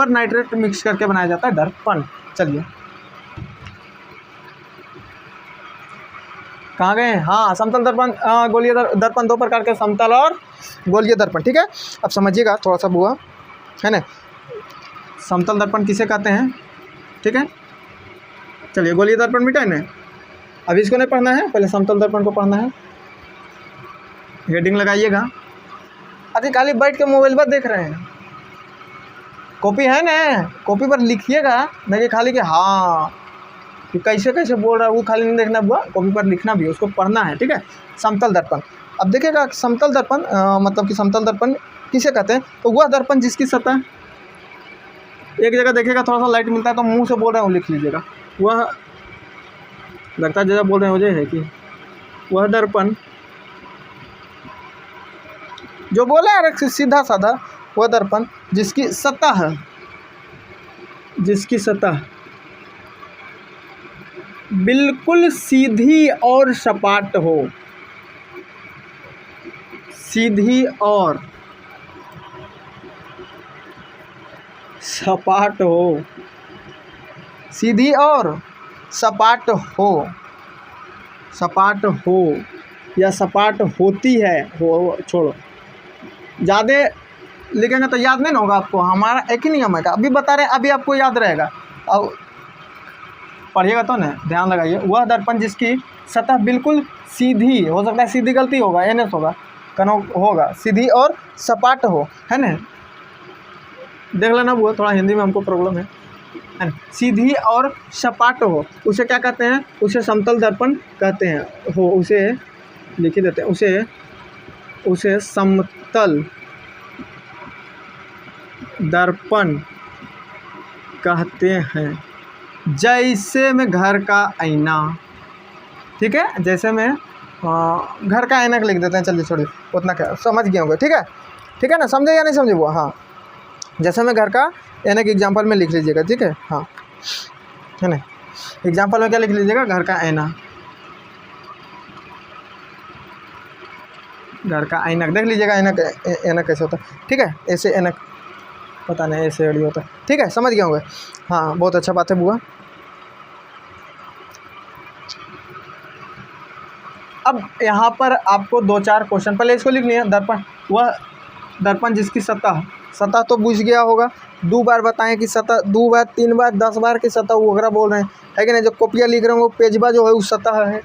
नाइट्रेट मिक्स करके बनाया जाता है दर्पण। चलिए कहाँ गए, हाँ समतल दर्पण, गोलीय दर्पण, 2 प्रकार के, समतल और गोलीय दर्पण, ठीक है। अब समझिएगा थोड़ा सा बुआ, है ना, समतल दर्पण किसे कहते हैं, ठीक है। चलिए गोलीय दर्पण मिटाए ना, अभी इसको नहीं पढ़ना है, पहले समतल दर्पण को पढ़ना है। हेडिंग लगाइएगा, अभी खाली बैठ के मोबाइल पर देख रहे हैं, कॉपी है ना, कॉपी पर लिखिएगा, नहीं कि खाली कि हाँ कि कैसे बोल रहा है, वो खाली नहीं देखना बुआ, कॉपी पर लिखना भी, उसको पढ़ना है, ठीक है। समतल दर्पण, अब देखिएगा समतल दर्पण मतलब कि समतल दर्पण किसे कहते हैं, तो वह दर्पण जिसकी सतह, एक जगह देखिएगा थोड़ा सा लाइट मिलता है तो मुंह से बोल रहे हो, लिख लीजिएगा, वह लगता है जैसा बोल रहे हो मुझे है कि वह दर्पण जो बोला है सीधा साधा, वह दर्पण जिसकी सतह बिल्कुल सीधी और सपाट हो, सीधी और सपाट हो या सपाट होती है, हो छोड़ो, ज़्यादा लिखेंगे तो याद नहीं होगा आपको, हमारा एक ही नियम है, अभी बता रहे हैं, अभी आपको याद रहेगा, अब पढ़िएगा तो ना, ध्यान लगाइए। वह दर्पण जिसकी सतह बिल्कुल सीधी, हो सकता है सीधी गलती होगा, एन एस होगा, कनो होगा, सीधी और सपाट हो, है ना। देख लेना वो, थोड़ा हिंदी में हमको प्रॉब्लम है, है ना, सीधी और सपाट हो, उसे क्या कहते हैं, उसे समतल दर्पण कहते हैं। हो उसे लिख ही देते हैं, उसे समतल दर्पण कहते हैं। जैसे में घर का आईना, ठीक है, जैसे में घर का ऐनक लिख देते हैं, चलिए छोड़िए, उतना क्या समझ गए होंगे, ठीक है ना, समझे या नहीं समझे वो, हाँ, जैसे में घर का ऐनक एग्जाम्पल में लिख लीजिएगा, ठीक है, हाँ, है ना, एग्जाम्पल में क्या लिख लीजिएगा, घर का ऐना, घर का ऐनक देख लीजिएगा, ऐनक कैसे होता है, ठीक है, ऐसे ऐनक, पता नहीं ऐसे एड़ी होता है, ठीक है, समझ गए होंगे, हाँ, बहुत अच्छा बात है बुआ। अब यहाँ पर आपको 2-4 क्वेश्चन, पहले इसको लिख लिया, दर्पण, वह दर्पण जिसकी सतह तो बुझ गया होगा, 2 बार बताएं कि सतह, 2 बार 3 बार 10 बार की सतह वगैरह बोल रहे हैं, है कि नहीं, जो कॉपियाँ लिख रहे होंगे, पेजबा जो है उस सतह है,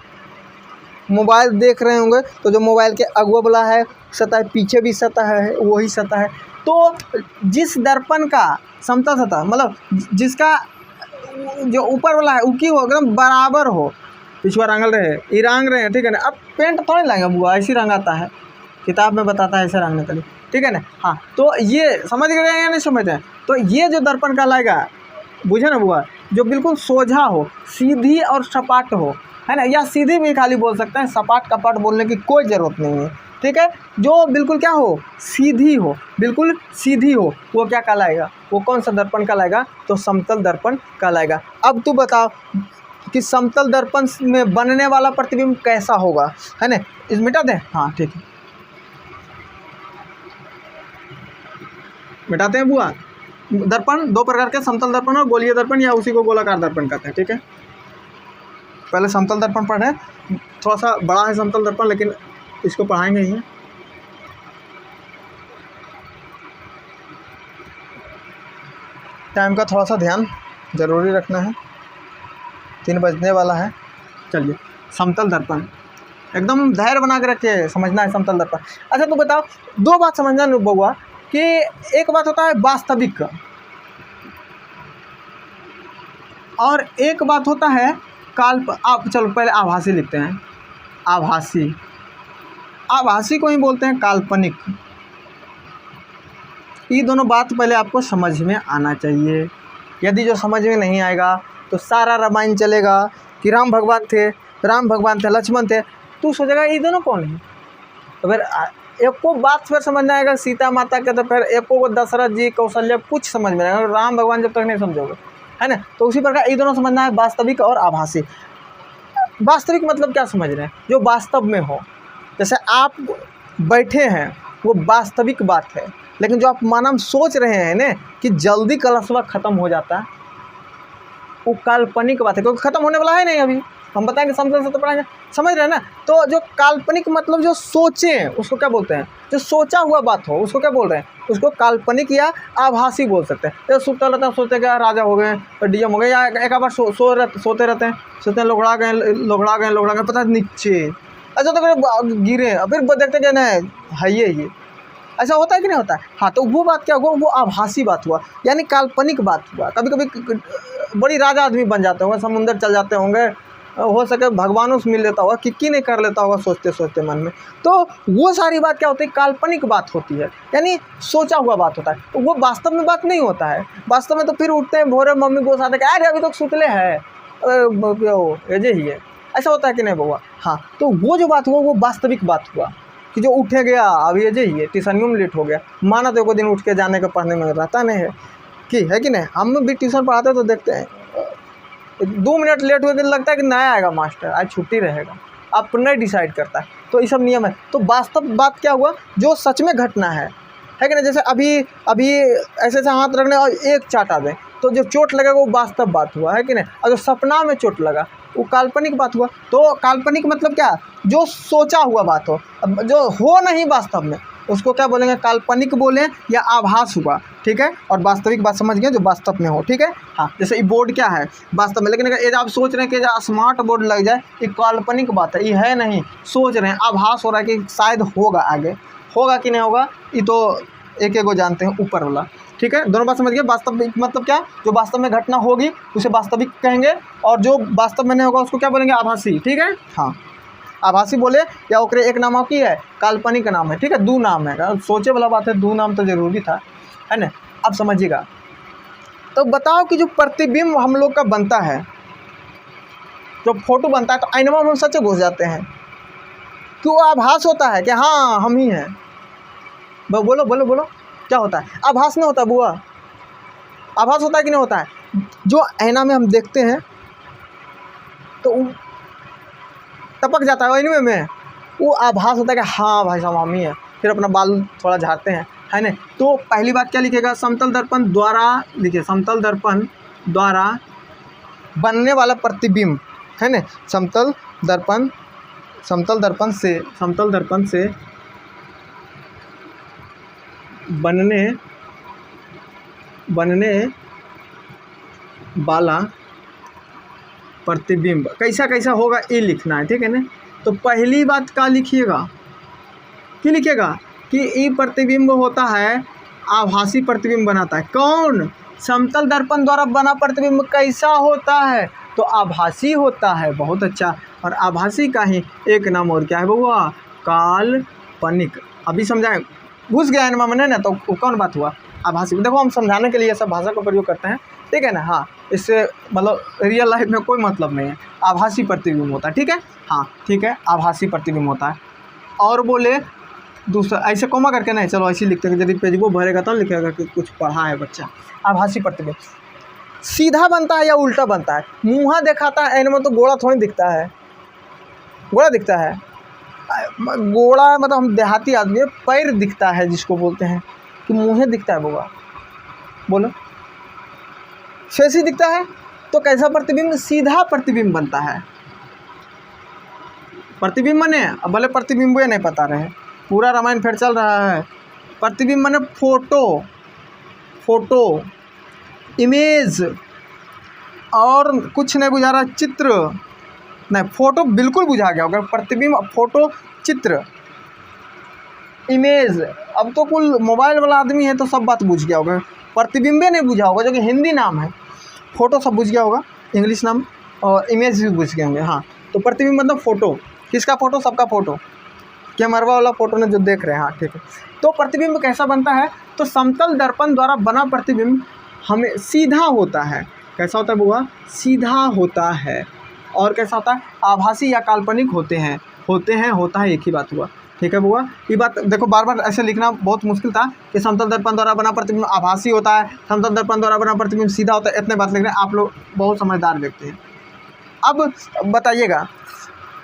मोबाइल देख रहे होंगे तो जो मोबाइल के अगवा वाला है सतह, पीछे भी सतह है, वही सतह है। तो जिस दर्पण का समतल सतह मतलब जिसका जो ऊपर वाला है उसकी एकदम बराबर हो, पिछुआ रंगल रहे, ये रंग रहे हैं, ठीक है ना। अब पेंट थोड़ी लाएंगे बुआ, ऐसी रंग आता है, किताब में बताता है ऐसे रंगने के लिए, ठीक है ना। हाँ, तो ये समझ गए या नहीं समझ रहे हैं। तो ये जो दर्पण कहलाएगा, बुझे ना बुआ, जो बिल्कुल सोझा हो, सीधी और सपाट हो, है ना, या सीधी भी खाली बोल सकते हैं, सपाट कपाट बोलने की कोई ज़रूरत नहीं है, ठीक है। जो बिल्कुल क्या हो, सीधी हो, बिल्कुल सीधी हो, वो क्या कहलाएगा, वो कौन सा दर्पण कहलाएगा, तो समतल दर्पण कहलाएगा। अब तू बताओ कि समतल दर्पण में बनने वाला प्रतिबिंब कैसा होगा, है ना, इस मिटा दें, हाँ ठीक है, मिटाते हैं बुआ। दर्पण 2 प्रकार के, समतल दर्पण और गोलीय दर्पण, या उसी को गोलाकार दर्पण कहते हैं, ठीक है। पहले समतल दर्पण पढ़े, थोड़ा सा बड़ा है समतल दर्पण, लेकिन इसको पढ़ाएंगे ही। टाइम का थोड़ा सा ध्यान जरूरी रखना है, 3 बजने वाला है। चलिए, समतल दर्पण एकदम धैर्य बना के रखिए, समझना है समतल दर्पण। अच्छा तो बताओ, 2 बात समझना है बउआ, कि एक बात होता है वास्तविक और एक बात होता है आप चलो पहले आभासी लिखते हैं, आभासी को ही बोलते हैं काल्पनिक। ये दोनों बात पहले आपको समझ में आना चाहिए। यदि जो समझ में नहीं आएगा तो सारा रामायण चलेगा कि राम भगवान थे, लक्ष्मण थे, तू सोचेगा ये दोनों कौन है। तो फिर एक को बात फिर समझ में आएगा सीता माता के, तो फिर एक को दशरथ जी, कौशल्या, कुछ समझ में आएगा, राम भगवान जब तक नहीं समझोगे, है ना। तो उसी प्रकार ये दोनों समझना है, वास्तविक और आभासी। वास्तविक मतलब क्या समझ रहे हैं, जो वास्तव में हो, जैसे आप बैठे हैं वो वास्तविक बात है, लेकिन जो आप मानव सोच रहे हैं ना कि जल्दी कलशवा ख़त्म हो जाता है, वो काल्पनिक बात है, क्योंकि ख़त्म होने वाला है नहीं अभी। हम बताएंगे, समझ से तो पढ़ाएंगे, समझ रहे हैं ना। तो जो काल्पनिक मतलब जो सोचें उसको क्या बोलते हैं, जो सोचा हुआ बात हो उसको क्या बोल रहे हैं, उसको काल्पनिक या आभासी बोल सकते हैं। जैसे सुता रहता है, सोचते क्या राजा हो गए, डीएम हो गए, या एक बार सोते रहते हैं, लोगड़ा गए, पता नीचे, अच्छा तो गिरे, फिर देखते क्या नहीं है ये ऐसा होता है कि नहीं होता है। हाँ, तो वो बात क्या हुआ, वो आभासी बात हुआ, यानी काल्पनिक बात हुआ। कभी कभी बड़ी राजा आदमी बन जाते होंगे, समुंदर चल जाते होंगे, हो सके भगवानों से मिल लेता होगा, किक्की नहीं कर लेता होगा सोचते सोचते मन में। तो वो सारी बात क्या होती है, काल्पनिक बात होती है, यानी सोचा हुआ बात होता है। तो वो वास्तव में बात नहीं होता है। वास्तव में तो फिर उठते हैं भोरे, मम्मी को साथ अरे अभी तो सुतले है, एजे ही है, ऐसा होता है कि नहीं बउआ। हाँ, तो वो जो बात हुआ वो वास्तविक बात हुआ कि जो उठे गया अभी एजे ही है, ट्यूशनियों में लेट हो गया, माना तो एक दिन उठ के जाने का पढ़ने में रहता नहीं है कि नहीं। हम भी ट्यूशन पढ़ाते तो देखते हैं 2 मिनट लेट हुए तो लगता है कि नया आएगा मास्टर, आज छुट्टी रहेगा, अपने डिसाइड करता है। तो ये सब नियम है। तो वास्तव बात क्या हुआ, जो सच में घटना है कि नहीं। जैसे अभी ऐसे हाथ रखने और एक चाटा दें तो जो चोट लगेगा वो वास्तव बात हुआ, है कि नहीं। और जो सपना में चोट लगा वो काल्पनिक बात हुआ। तो काल्पनिक मतलब क्या, जो सोचा हुआ बात हो, जो हो नहीं वास्तव में, उसको क्या बोलेंगे, काल्पनिक बोलें या आभास हुआ, ठीक है। और वास्तविक बात समझ गए, जो वास्तव में हो, ठीक है। हाँ, जैसे ये बोर्ड क्या है वास्तव में, लेकिन अगर ये आप सोच रहे हैं कि स्मार्ट बोर्ड लग जाए, ये काल्पनिक बात है, ये है नहीं, सोच रहे हैं, आभास हो रहा है कि शायद होगा, आगे होगा कि नहीं होगा ये तो एक जानते हैं ऊपर वाला। ठीक है, दोनों बात समझ गए। वास्तविक मतलब क्या, जो वास्तव में घटना होगी उसे वास्तविक कहेंगे, और जो वास्तव में नहीं होगा उसको क्या बोलेंगे, आभासी। ठीक है, हाँ, आभासी बोले या ओकरे एक नाम की है, काल्पनिक का नाम है। ठीक है, दो नाम है, सोचे वाला बात है, दो नाम तो जरूरी था, है ना। अब समझिएगा, तो बताओ कि जो प्रतिबिंब हम लोग का बनता है, जो फोटो बनता है, तो आईना में हम सच घुस जाते हैं, क्यों आभास होता है कि हाँ हम ही हैं। बोलो बोलो बोलो, क्या होता है, आभास नहीं होता बुआ, आभास होता है कि नहीं होता है। जो आईना में हम देखते हैं तो टपक जाता है आईने में, वो आभास होता है कि हाँ भाई साहब हम ही हैं। फिर अपना बाल थोड़ा झाड़ते हैं, है ना। तो पहली बात क्या लिखेगा, समतल दर्पण द्वारा, लिखिए समतल दर्पण द्वारा बनने वाला प्रतिबिंब, है ना। समतल दर्पण से बनने वाला प्रतिबिंब कैसा कैसा होगा ये लिखना है, ठीक है ना। तो पहली बात क्या लिखिएगा, कि लिखिएगा कि ये प्रतिबिंब होता है, आभासी प्रतिबिंब बनाता है। कौन, समतल दर्पण द्वारा बना प्रतिबिंब कैसा होता है, तो आभासी होता है। बहुत अच्छा, और आभासी का ही एक नाम और क्या है बउआ, काल्पनिक। अभी समझाएं, घुस गया इनमें मैंने ना, तो कौन बात हुआ, आभासी। देखो हम समझाने के लिए सब भाषा का प्रयोग करते हैं, ठीक है ना। हाँ, इससे मतलब रियल लाइफ में कोई मतलब नहीं है, आभासी प्रतिबिंब होता है। ठीक है, हाँ ठीक है, आभासी प्रतिबिंब होता है। और बोले दूसरा, ऐसे कोमा करके नहीं, चलो ऐसे लिखते हैं, यदि पेज को भरेगा तो लिखेगा कि कुछ पढ़ा है बच्चा। आभासी प्रतिबिंब सीधा बनता है या उल्टा बनता है, मुँहा दिखाता है एन में, तो गोड़ा थोड़ी दिखता है, गोड़ा दिखता है, गोड़ा मतलब हम देहाती आदमी, पैर दिखता है जिसको बोलते हैं, कि मुँह दिखता है बउआ, बोलो फेस ही दिखता है। तो कैसा प्रतिबिंब, सीधा प्रतिबिंब बनता है। प्रतिबिंब मने, अब भले प्रतिबिंब ये नहीं पता रहे, पूरा रामायण फिर चल रहा है। प्रतिबिंब मने फोटो इमेज, और कुछ नहीं बुझा रहा, चित्र नहीं, फोटो बिल्कुल बुझा गया होगा। प्रतिबिंब, फोटो, चित्र, इमेज, अब तो कुल मोबाइल वाला आदमी है तो सब बात बुझ गया होगा। प्रतिबिंबे नहीं बुझा होगा, जो कि हिंदी नाम है। फोटो सब बुझ गया होगा, इंग्लिश नाम, और इमेज भी बुझ गए होंगे। हाँ, तो प्रतिबिंब मतलब फोटो, किसका फोटो, सबका फोटो, कैमरा वाला फोटो ने जो देख रहे हैं। हाँ ठीक है। तो प्रतिबिंब कैसा बनता है, तो समतल दर्पण द्वारा बना प्रतिबिंब हमें सीधा होता है। कैसा होता है बुआ, सीधा होता है। और कैसा होता है, आभासी या काल्पनिक होता है, एक ही बात हुआ। ठीक है बुआ, ये बात देखो, बार बार ऐसे लिखना बहुत मुश्किल था कि समतल दर्पण द्वारा बना प्रतिबिंब आभासी होता है, समतल दर्पण द्वारा बना प्रतिबिंब सीधा होता है, इतने बात लिख रहे हैं। आप लोग बहुत समझदार व्यक्ति हैं। अब बताइएगा,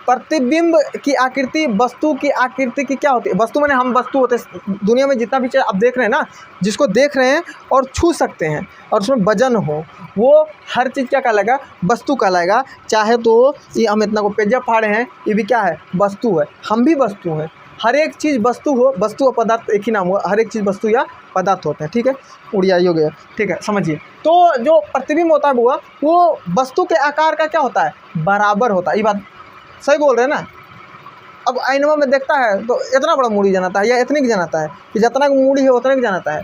प्रतिबिंब की आकृति, वस्तु की आकृति की क्या होती है। वस्तु माने हम वस्तु होते हैं, दुनिया में जितना भी चीज़ आप देख रहे हैं ना, जिसको देख रहे हैं और छू सकते हैं और उसमें वजन हो, वो हर चीज़ क्या कहलाएगा, वस्तु कहलाएगा। चाहे तो ये हम इतना को पेजा फाड़े हैं, ये भी क्या है, वस्तु है। हम भी वस्तु हैं, हर एक चीज़ वस्तु हो, वस्तु और पदार्थ एक ही नाम हुआ, हर एक चीज़ वस्तु या पदार्थ होते हैं। ठीक है, उड़ियाई हो गया। ठीक है, समझिए। तो जो प्रतिबिंब होता है बुआ, वो वस्तु के आकार का क्या होता है, बराबर होता है। ये बात सही बोल रहे हैं ना। अब आईना में देखता है तो इतना बड़ा मूड़ी जनाता है या इतने की जनाता है, कि जितना की मूड़ी है उतने की जनाता है,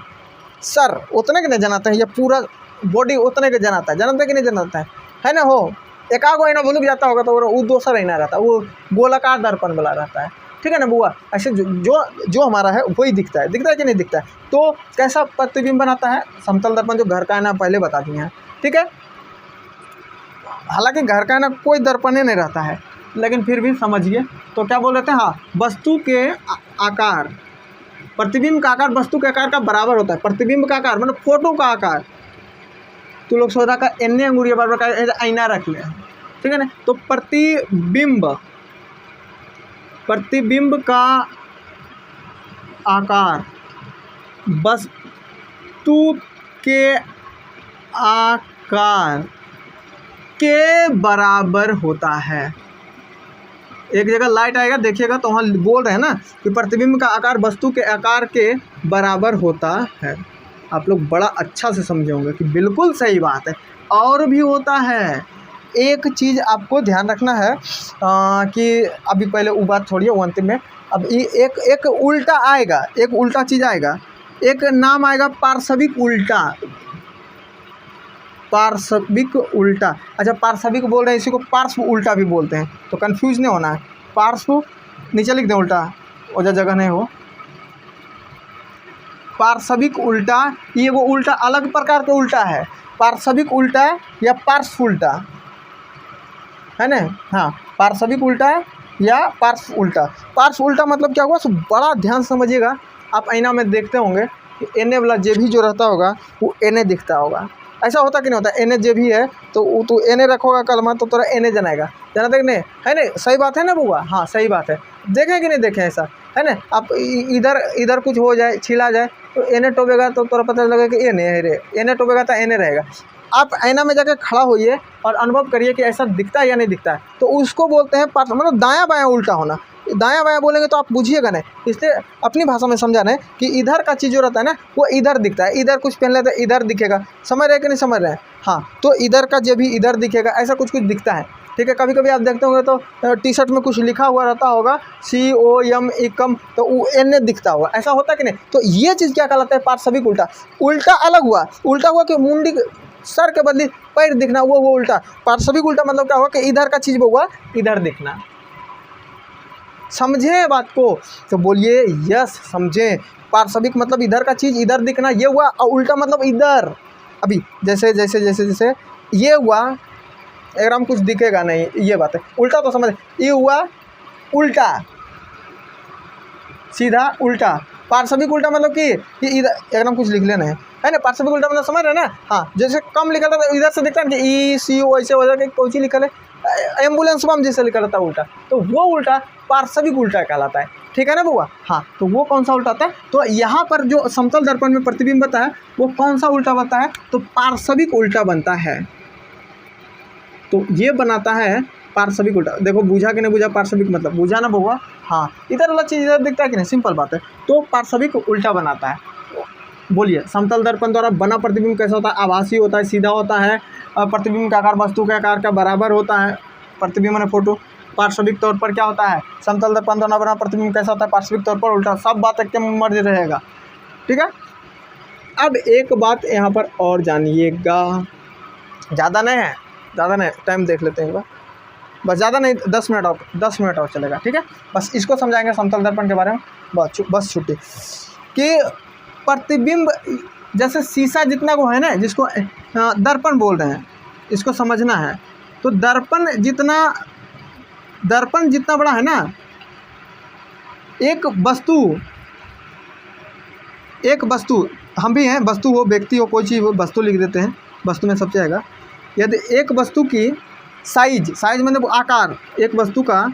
सर उतने के नहीं जनाता है, या पूरा बॉडी उतने के जनाता है, जानते कि नहीं जनाता है ना। हो एक आगो आईना भूल जाता होगा तो वो दूसरा आईना रहता है, वो गोलाकार दर्पण वाला रहता है। ठीक है ना बुआ, ऐसे जो हमारा है वही दिखता है कि नहीं दिखता है। तो कैसा प्रतिबिंब बनाता है, समतल दर्पण जो घर का आईना पहले बता दिए हैं। ठीक है, हालांकि घर का आईना कोई दर्पण नहीं रहता है, लेकिन फिर भी समझिए। तो क्या बोल रहे थे, हाँ, वस्तु के आकार, प्रतिबिंब का आकार वस्तु के आकार का बराबर होता है। प्रतिबिंब का आकार मतलब फोटो का आकार, तो लोग सोचा का एन्ने अंगुरिया बार बार आईना रख ले, ठीक है ना। तो प्रतिबिंब का आकार वस्तु के आकार के बराबर होता है। एक जगह लाइट आएगा देखिएगा, तो वहाँ बोल रहे हैं ना कि प्रतिबिंब का आकार वस्तु के आकार के बराबर होता है। आप लोग बड़ा अच्छा से समझे होंगे कि बिल्कुल सही बात है। और भी होता है, एक चीज़ आपको ध्यान रखना है कि अभी पहले वो बात छोड़िए, वो अंतिम में। अब एक उल्टा आएगा, एक उल्टा चीज़ आएगा, एक नाम आएगा पार्श्विक उल्टा। पार्श्विक उल्टा, अच्छा पार्श्विक बोल रहे हैं, इसी को पार्श्व उल्टा भी बोलते हैं, तो कंफ्यूज नहीं होना है। पार्श्व नीचे लिख दें उल्टा, वो जगह नहीं हो। पार्श्विक उल्टा, ये वो उल्टा अलग प्रकार का उल्टा है, पार्श्विक उल्टा या पार्श्व उल्टा है ना। हाँ, पार्श्विक उल्टा या पार्श्व उल्टा। पार्श्व उल्टा मतलब क्या हुआ, सो बड़ा ध्यान समझिएगा। आप आईना में देखते होंगे कि एने वाला जे भी जो रहता होगा वो एने दिखता होगा, ऐसा होता कि नहीं होता। एने जे भी है तो वो तो एने रखोगा कलमा तो थोड़ा एने जनाएगा, जाना तक नहीं है ना। सही बात है ना बुआ, हाँ सही बात है। देखें कि नहीं देखें, ऐसा है ना। आप इधर इधर कुछ हो जाए, छिला जाए तो एने टोबेगा तो थोड़ा पता लगेगा कि एने है रे, एने टोबेगा तो एने रहेगा। आप आईना में जाकर खड़ा होइए और अनुभव करिए कि ऐसा दिखता है या नहीं दिखता है, तो उसको बोलते हैं मतलब दायां बायां उल्टा होना। दायां बायां बोलेंगे तो आप बुझिएगा नहीं, इसलिए अपनी भाषा में समझाना है कि इधर का चीज़ जो रहता है ना वो इधर दिखता है, इधर कुछ पहन लेते हैं इधर दिखेगा, समझ रहे कि नहीं समझ रहे हैं। हाँ, तो इधर का जो भी इधर दिखेगा, ऐसा कुछ कुछ दिखता है, ठीक है। कभी कभी आप देखते होंगे तो टी शर्ट में कुछ लिखा हुआ रहता होगा COM एकम, तो वो एन दिखता होगा, ऐसा होता कि नहीं। तो ये चीज़ क्या कहलाता है, पार्श्विक उल्टा। उल्टा अलग हुआ, उल्टा हुआ कि मुंडी सर के बदले पैर दिखना, वो उल्टा। पार्श्विक उल्टा मतलब क्या हुआ कि इधर का चीज़ हुआ इधर दिखना। समझे बात को तो बोलिए यस समझे। पार्श्विक मतलब इधर का चीज़ इधर दिखना, ये हुआ। और उल्टा मतलब इधर, अभी जैसे जैसे जैसे जैसे ये हुआ, एकदम कुछ दिखेगा नहीं, ये बात है। उल्टा तो समझ, ये हुआ उल्टा, सीधा उल्टा। पार्श्विक उल्टा मतलब कि इधर एकदम कुछ लिख लेना है ना। पार्श्विक उल्टा मतलब समझ रहे हैं ना। हाँ, जैसे कम लिखा था तो इधर से दिखता है कि ECO ऐसे हो जाए, कौन सी लिखा है, एम्बुलेंस बम जैसे लिखा रहता है उल्टा, तो वो उल्टा पार्श्विक उल्टा कहलाता है, ठीक है ना बुआ। हाँ, तो वो कौन सा उल्टा होता है, तो यहाँ पर जो समतल दर्पण में प्रतिबिंब बनता है वो कौन सा उल्टा बनता है, तो पार्श्विक उल्टा बनता है। तो ये बनाता है पार्श्विक उल्टा। देखो बुझा कि नहीं बुझा, पार्श्विक मतलब बुझा ना बुआ। हाँ, इधर वाला चीज़ इधर दिखता है कि नहीं, सिंपल बात है। तो पार्श्विक उल्टा बनाता है। बोलिए, समतल दर्पण द्वारा बना प्रतिबिंब कैसा होता है, आभासी होता है, सीधा होता है, प्रतिबिंब का आकार वस्तु के आकार का बराबर होता है। प्रतिबिंब ने फोटो पार्श्विक तौर पर क्या होता है, समतल दर्पण द्वारा बना प्रतिबिंब कैसा होता है, पार्श्विक तौर पर उल्टा। सब बात एकदम मर्ज रहेगा, ठीक है। अब एक बात यहाँ पर और जानिएगा, ज़्यादा नहीं है, ज़्यादा नहीं, टाइम देख लेते हैं एक बार, बस ज़्यादा नहीं, 10 मिनट और, 10 मिनट और चलेगा, ठीक है। बस इसको समझाएंगे समतल दर्पण के बारे में, बस छुट्टी। कि प्रतिबिंब जैसे शीशा जितना को है ना, जिसको दर्पण बोल रहे हैं, इसको समझना है। तो दर्पण जितना बड़ा है ना, एक वस्तु हम भी हैं, वस्तु हो व्यक्ति हो कोई चीज़ हो, वस्तु लिख देते हैं, वस्तु में सब जाएगा। यदि एक वस्तु की साइज मतलब आकार, एक वस्तु का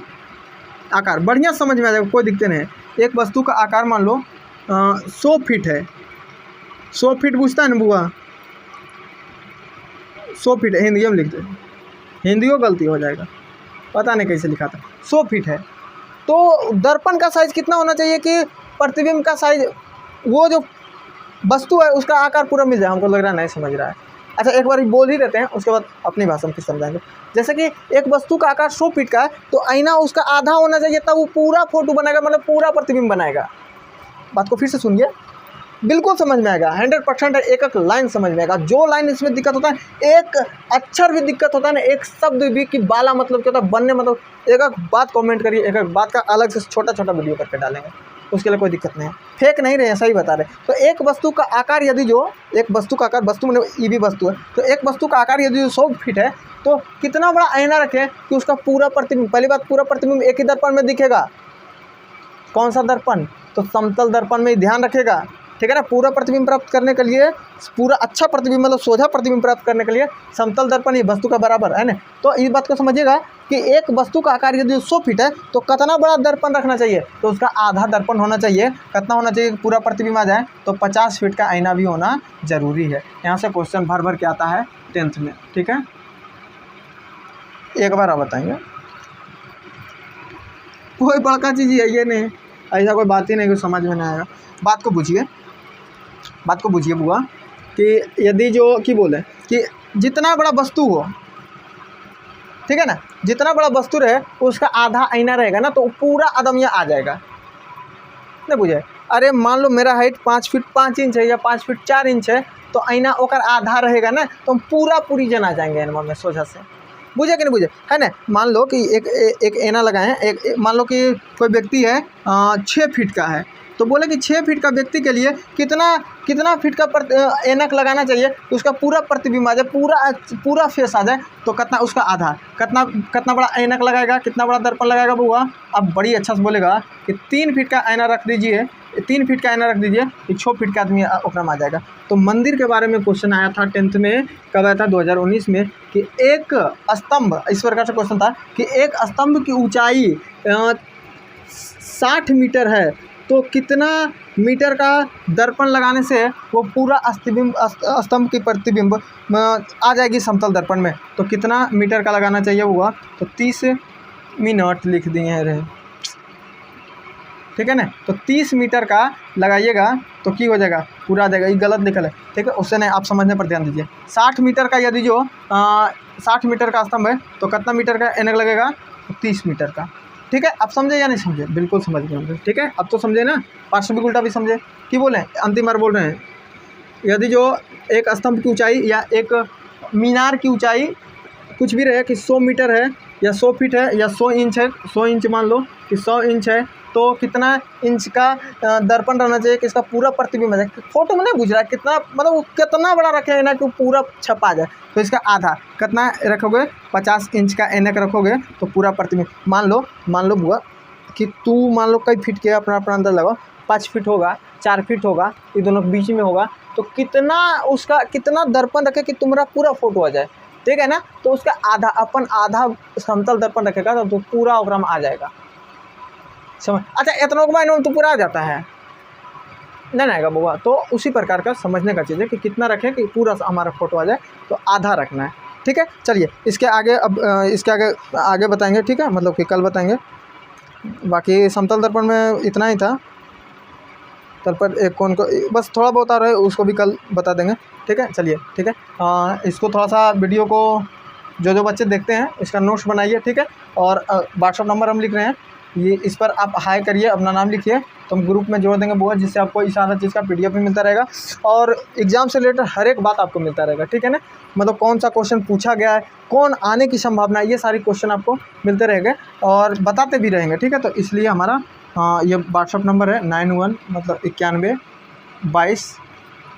आकार बढ़िया समझ में आ जाएगा, कोई दिक्कत नहीं है। एक वस्तु का आकार मान लो 100 फीट है, 100 फीट पूछता है ना बुआ, 100 फीट हिंदी में लिख दे, हिंदी को गलती हो जाएगा, पता नहीं कैसे लिखा था। 100 फीट है, तो दर्पण का साइज़ कितना होना चाहिए कि प्रतिबिंब का साइज, वो जो वस्तु है उसका आकार पूरा मिल जाए। हमको लग रहा है नहीं समझ रहा है। अच्छा, एक बार बोल ही देते हैं, उसके बाद अपनी भाषा में कुछ समझाएंगे। जैसे कि एक वस्तु का आकार 100 फीट का है, तो आईना उसका आधा होना चाहिए, तब वो पूरा फोटो बनाएगा, मतलब पूरा प्रतिबिंब बनाएगा। बात को फिर से सुनिए, बिल्कुल समझ में आएगा, 100% एक एक लाइन समझ में आएगा। जो लाइन इसमें दिक्कत होता है, एक अक्षर भी दिक्कत होता है ना, एक शब्द भी कि बाला मतलब क्या होता है, बनने मतलब, एक एक बात कमेंट करिए, एक एक बात का अलग से छोटा छोटा वीडियो करके डालेंगे, उसके लिए कोई दिक्कत नहीं है, फेक नहीं रहे, सही बता रहे। तो एक वस्तु का आकार यदि जो, एक वस्तु का आकार, वस्तु मतलब ई भी वस्तु है, तो एक वस्तु का आकार यदि 100 फीट है, तो कितना बड़ा आईना रखें कि उसका पूरा प्रतिबिंब, पहली बात पूरा प्रतिबिंब एक ही दर्पण में दिखेगा। कौन सा दर्पण, तो समतल दर्पण में ध्यान रखेगा, ठीक है ना। पूरा प्रतिबिंब प्राप्त करने के लिए, पूरा अच्छा प्रतिबिंब मतलब सोझा प्रतिबिंब प्राप्त करने के लिए समतल दर्पण ही वस्तु का बराबर है ना। तो इस बात को समझिएगा कि एक वस्तु का आकार यदि 100 फीट है, तो कितना बड़ा दर्पण रखना चाहिए, तो उसका आधा दर्पण होना चाहिए। कितना होना चाहिए कि पूरा प्रतिबिंब आ जाए, तो 50 फीट का आईना भी होना जरूरी है। यहाँ से क्वेश्चन भर के आता है 10th में, ठीक है। एक बार आप बताएंगे, कोई बड़का चीज़ ये नहीं, ऐसा कोई बात ही नहीं कि समझ में नहीं आएगा। बात को बुझिए बुआ, कि यदि जो कि बोले कि जितना बड़ा वस्तु हो, ठीक है ना, जितना बड़ा वस्तु रहे उसका आधा आईना रहेगा ना, तो पूरा अदमिया आ जाएगा, नहीं बुझे। अरे मान लो मेरा हाइट 5 फीट 5 इंच है या 5 फीट 4 इंच है, तो ऐना ओकर आधा रहेगा ना, तो हम पूरी जना जाएंगे एनमा में सोझा से। बुझे कि नहीं बुझे, है ना। मान लो कि एक ऐना लगाए हैं, एक मान लो कि कोई व्यक्ति है 6 फीट का है, तो बोले कि 6 फीट का व्यक्ति के लिए कितना फीट का ऐनक लगाना चाहिए, उसका पूरा प्रतिबिंब आ जाए, पूरा फेस आ जाए, तो कितना उसका आधा, कितना बड़ा ऐनक लगाएगा, कितना बड़ा दर्पण लगाएगा बुआ। अब बड़ी अच्छा से बोलेगा कि 3 फीट का ऐना रख दीजिए, 3 फीट का ऐना रख दीजिए, कि 6 फीट का आदमी ओकरा में आ जाएगा। तो मंदिर के बारे में क्वेश्चन आया था 10th में, कब आया था 2019 में, कि एक स्तंभ, इस प्रकार से क्वेश्चन था कि एक स्तंभ की ऊंचाई 60 मीटर है, तो कितना मीटर का दर्पण लगाने से वो पूरा स्तंभ की प्रतिबिंब आ जाएगी समतल दर्पण में, तो कितना मीटर का लगाना चाहिए हुआ, तो 30 मिनट लिख दिए हैं रहे, ठीक है ना। तो 30 मीटर का लगाइएगा तो की हो जाएगा, पूरा आ जाएगा। ये गलत लिखल है, ठीक है, उससे नहीं, आप समझने पर ध्यान दीजिए। 60 मीटर का यदि जो 60 मीटर का स्तंभ है, तो कितना मीटर का ऐनक लगेगा, तो 30 मीटर का, ठीक है। आप समझे या नहीं समझे, बिल्कुल समझ गए, ठीक है। अब तो समझे ना, पार्श्विक उल्टा भी समझे। कि बोले अंतिम बार बोल रहे हैं, यदि जो एक स्तंभ की ऊंचाई या एक मीनार की ऊंचाई कुछ भी रहे, कि 100 मीटर है या 100 फीट है या 100 इंच है, 100 इंच मान लो कि 100 इंच है, तो कितना इंच का दर्पण रहना चाहिए कि इसका पूरा प्रतिबिंब आ जाए। फोटो में नहीं बुझ रहा है कितना, मतलब वो कितना बड़ा रखे ना कि वो पूरा छपा जाए, तो इसका आधा कितना रखोगे, 50 इंच का ऐनक रखोगे, तो पूरा प्रतिबिंब। मान लो बुआ कि तू मान लो कई फीट के अपना अंदर लगाओ, 5 फीट होगा, 4 फीट होगा, ये दोनों के बीच में होगा, तो कितना दर्पण रखे कि तुम्हारा पूरा फोटो आ जाए, ठीक है ना। तो उसका आधा समतल दर्पण रखेगा तो पूरा ओकरा में आ जाएगा, समझ। अच्छा, इतना में तो पूरा आ जाता है, नहीं आएगा बुआ। तो उसी प्रकार का समझने का चीज़ है कि कितना रखें कि पूरा हमारा फोटो आ जाए, तो आधा रखना है, ठीक है। चलिए इसके आगे अब इसके आगे बताएंगे, ठीक है, मतलब कि कल बताएंगे। बाकी समतल दर्पण में इतना ही था। दर्पण एक कोण को बस थोड़ा बहुत आ रहा है, उसको भी कल बता देंगे, ठीक है। चलिए ठीक है, इसको थोड़ा सा वीडियो को जो बच्चे देखते हैं इसका नोट्स बनाइए, ठीक है। और व्हाट्सअप नंबर हम लिख रहे हैं, ये इस पर आप हाई करिए, अपना नाम लिखिए, तो हम ग्रुप में जोड़ देंगे बुआ, जिससे आपको इस सारा चीज़ का PDF भी मिलता रहेगा, और एग्जाम से रिलेटेड हर एक बात आपको मिलता रहेगा, ठीक है ना। मतलब कौन सा क्वेश्चन पूछा गया है, कौन आने की संभावना है, ये सारी क्वेश्चन आपको मिलते रहेंगे और बताते भी रहेंगे, ठीक है। तो इसलिए हमारा ये व्हाट्सअप नंबर है 91 मतलब 91 22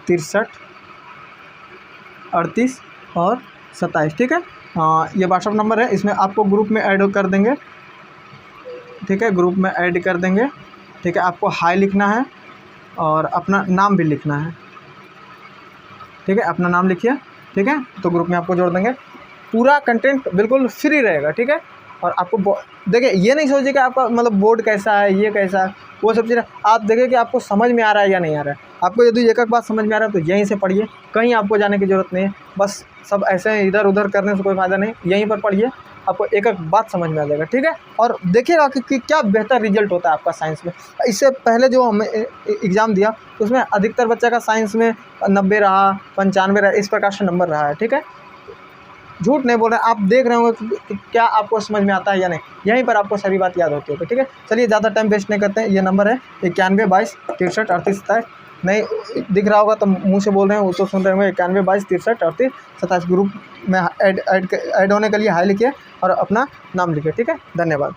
63 38 और 27, ठीक है। ये व्हाट्सअप नंबर है, इसमें आपको ग्रुप में ऐड कर देंगे, ठीक है, ग्रुप में ऐड कर देंगे, ठीक है। आपको हाई लिखना है और अपना नाम भी लिखना है, ठीक है, अपना नाम लिखिए, ठीक है। तो ग्रुप में आपको जोड़ देंगे, पूरा कंटेंट बिल्कुल फ्री रहेगा, ठीक है। और आपको देखिए, ये नहीं सोचिए कि आपका मतलब बोर्ड कैसा है, ये कैसा है, वो सब चीज़ें आप देखिए कि आपको समझ में आ रहा है या नहीं आ रहा है। आपको यदि एक बात समझ में आ रहा है तो यहीं से पढ़िए, कहीं आपको जाने की ज़रूरत नहीं है। बस सब ऐसे इधर उधर करने से कोई फ़ायदा नहीं, यहीं पर पढ़िए, आपको एक बात समझ में आ जाएगा, ठीक है। और देखिएगा कि क्या बेहतर रिजल्ट होता है आपका साइंस में। इससे पहले जो हमने एग्ज़ाम दिया उसमें अधिकतर बच्चा का साइंस में 90 रहा, 95 रहा, इस प्रकार से नंबर रहा है, ठीक है। झूठ नहीं बोल रहे, आप देख रहे होंगे कि क्या आपको समझ में आता है या नहीं, यहीं पर आपको सारी बात याद होती है, ठीक है। चलिए ज़्यादा टाइम वेस्ट नहीं करते हैं, ये नंबर है 91 22 63 38 27, नहीं दिख रहा होगा तो मुंह से बोल रहे हैं, वो तो सुन रहे होंगे, 91 22 63 38 27। ग्रुप में ऐड होने के लिए हाई लिखिए और अपना नाम लिखिए, ठीक है। धन्यवाद।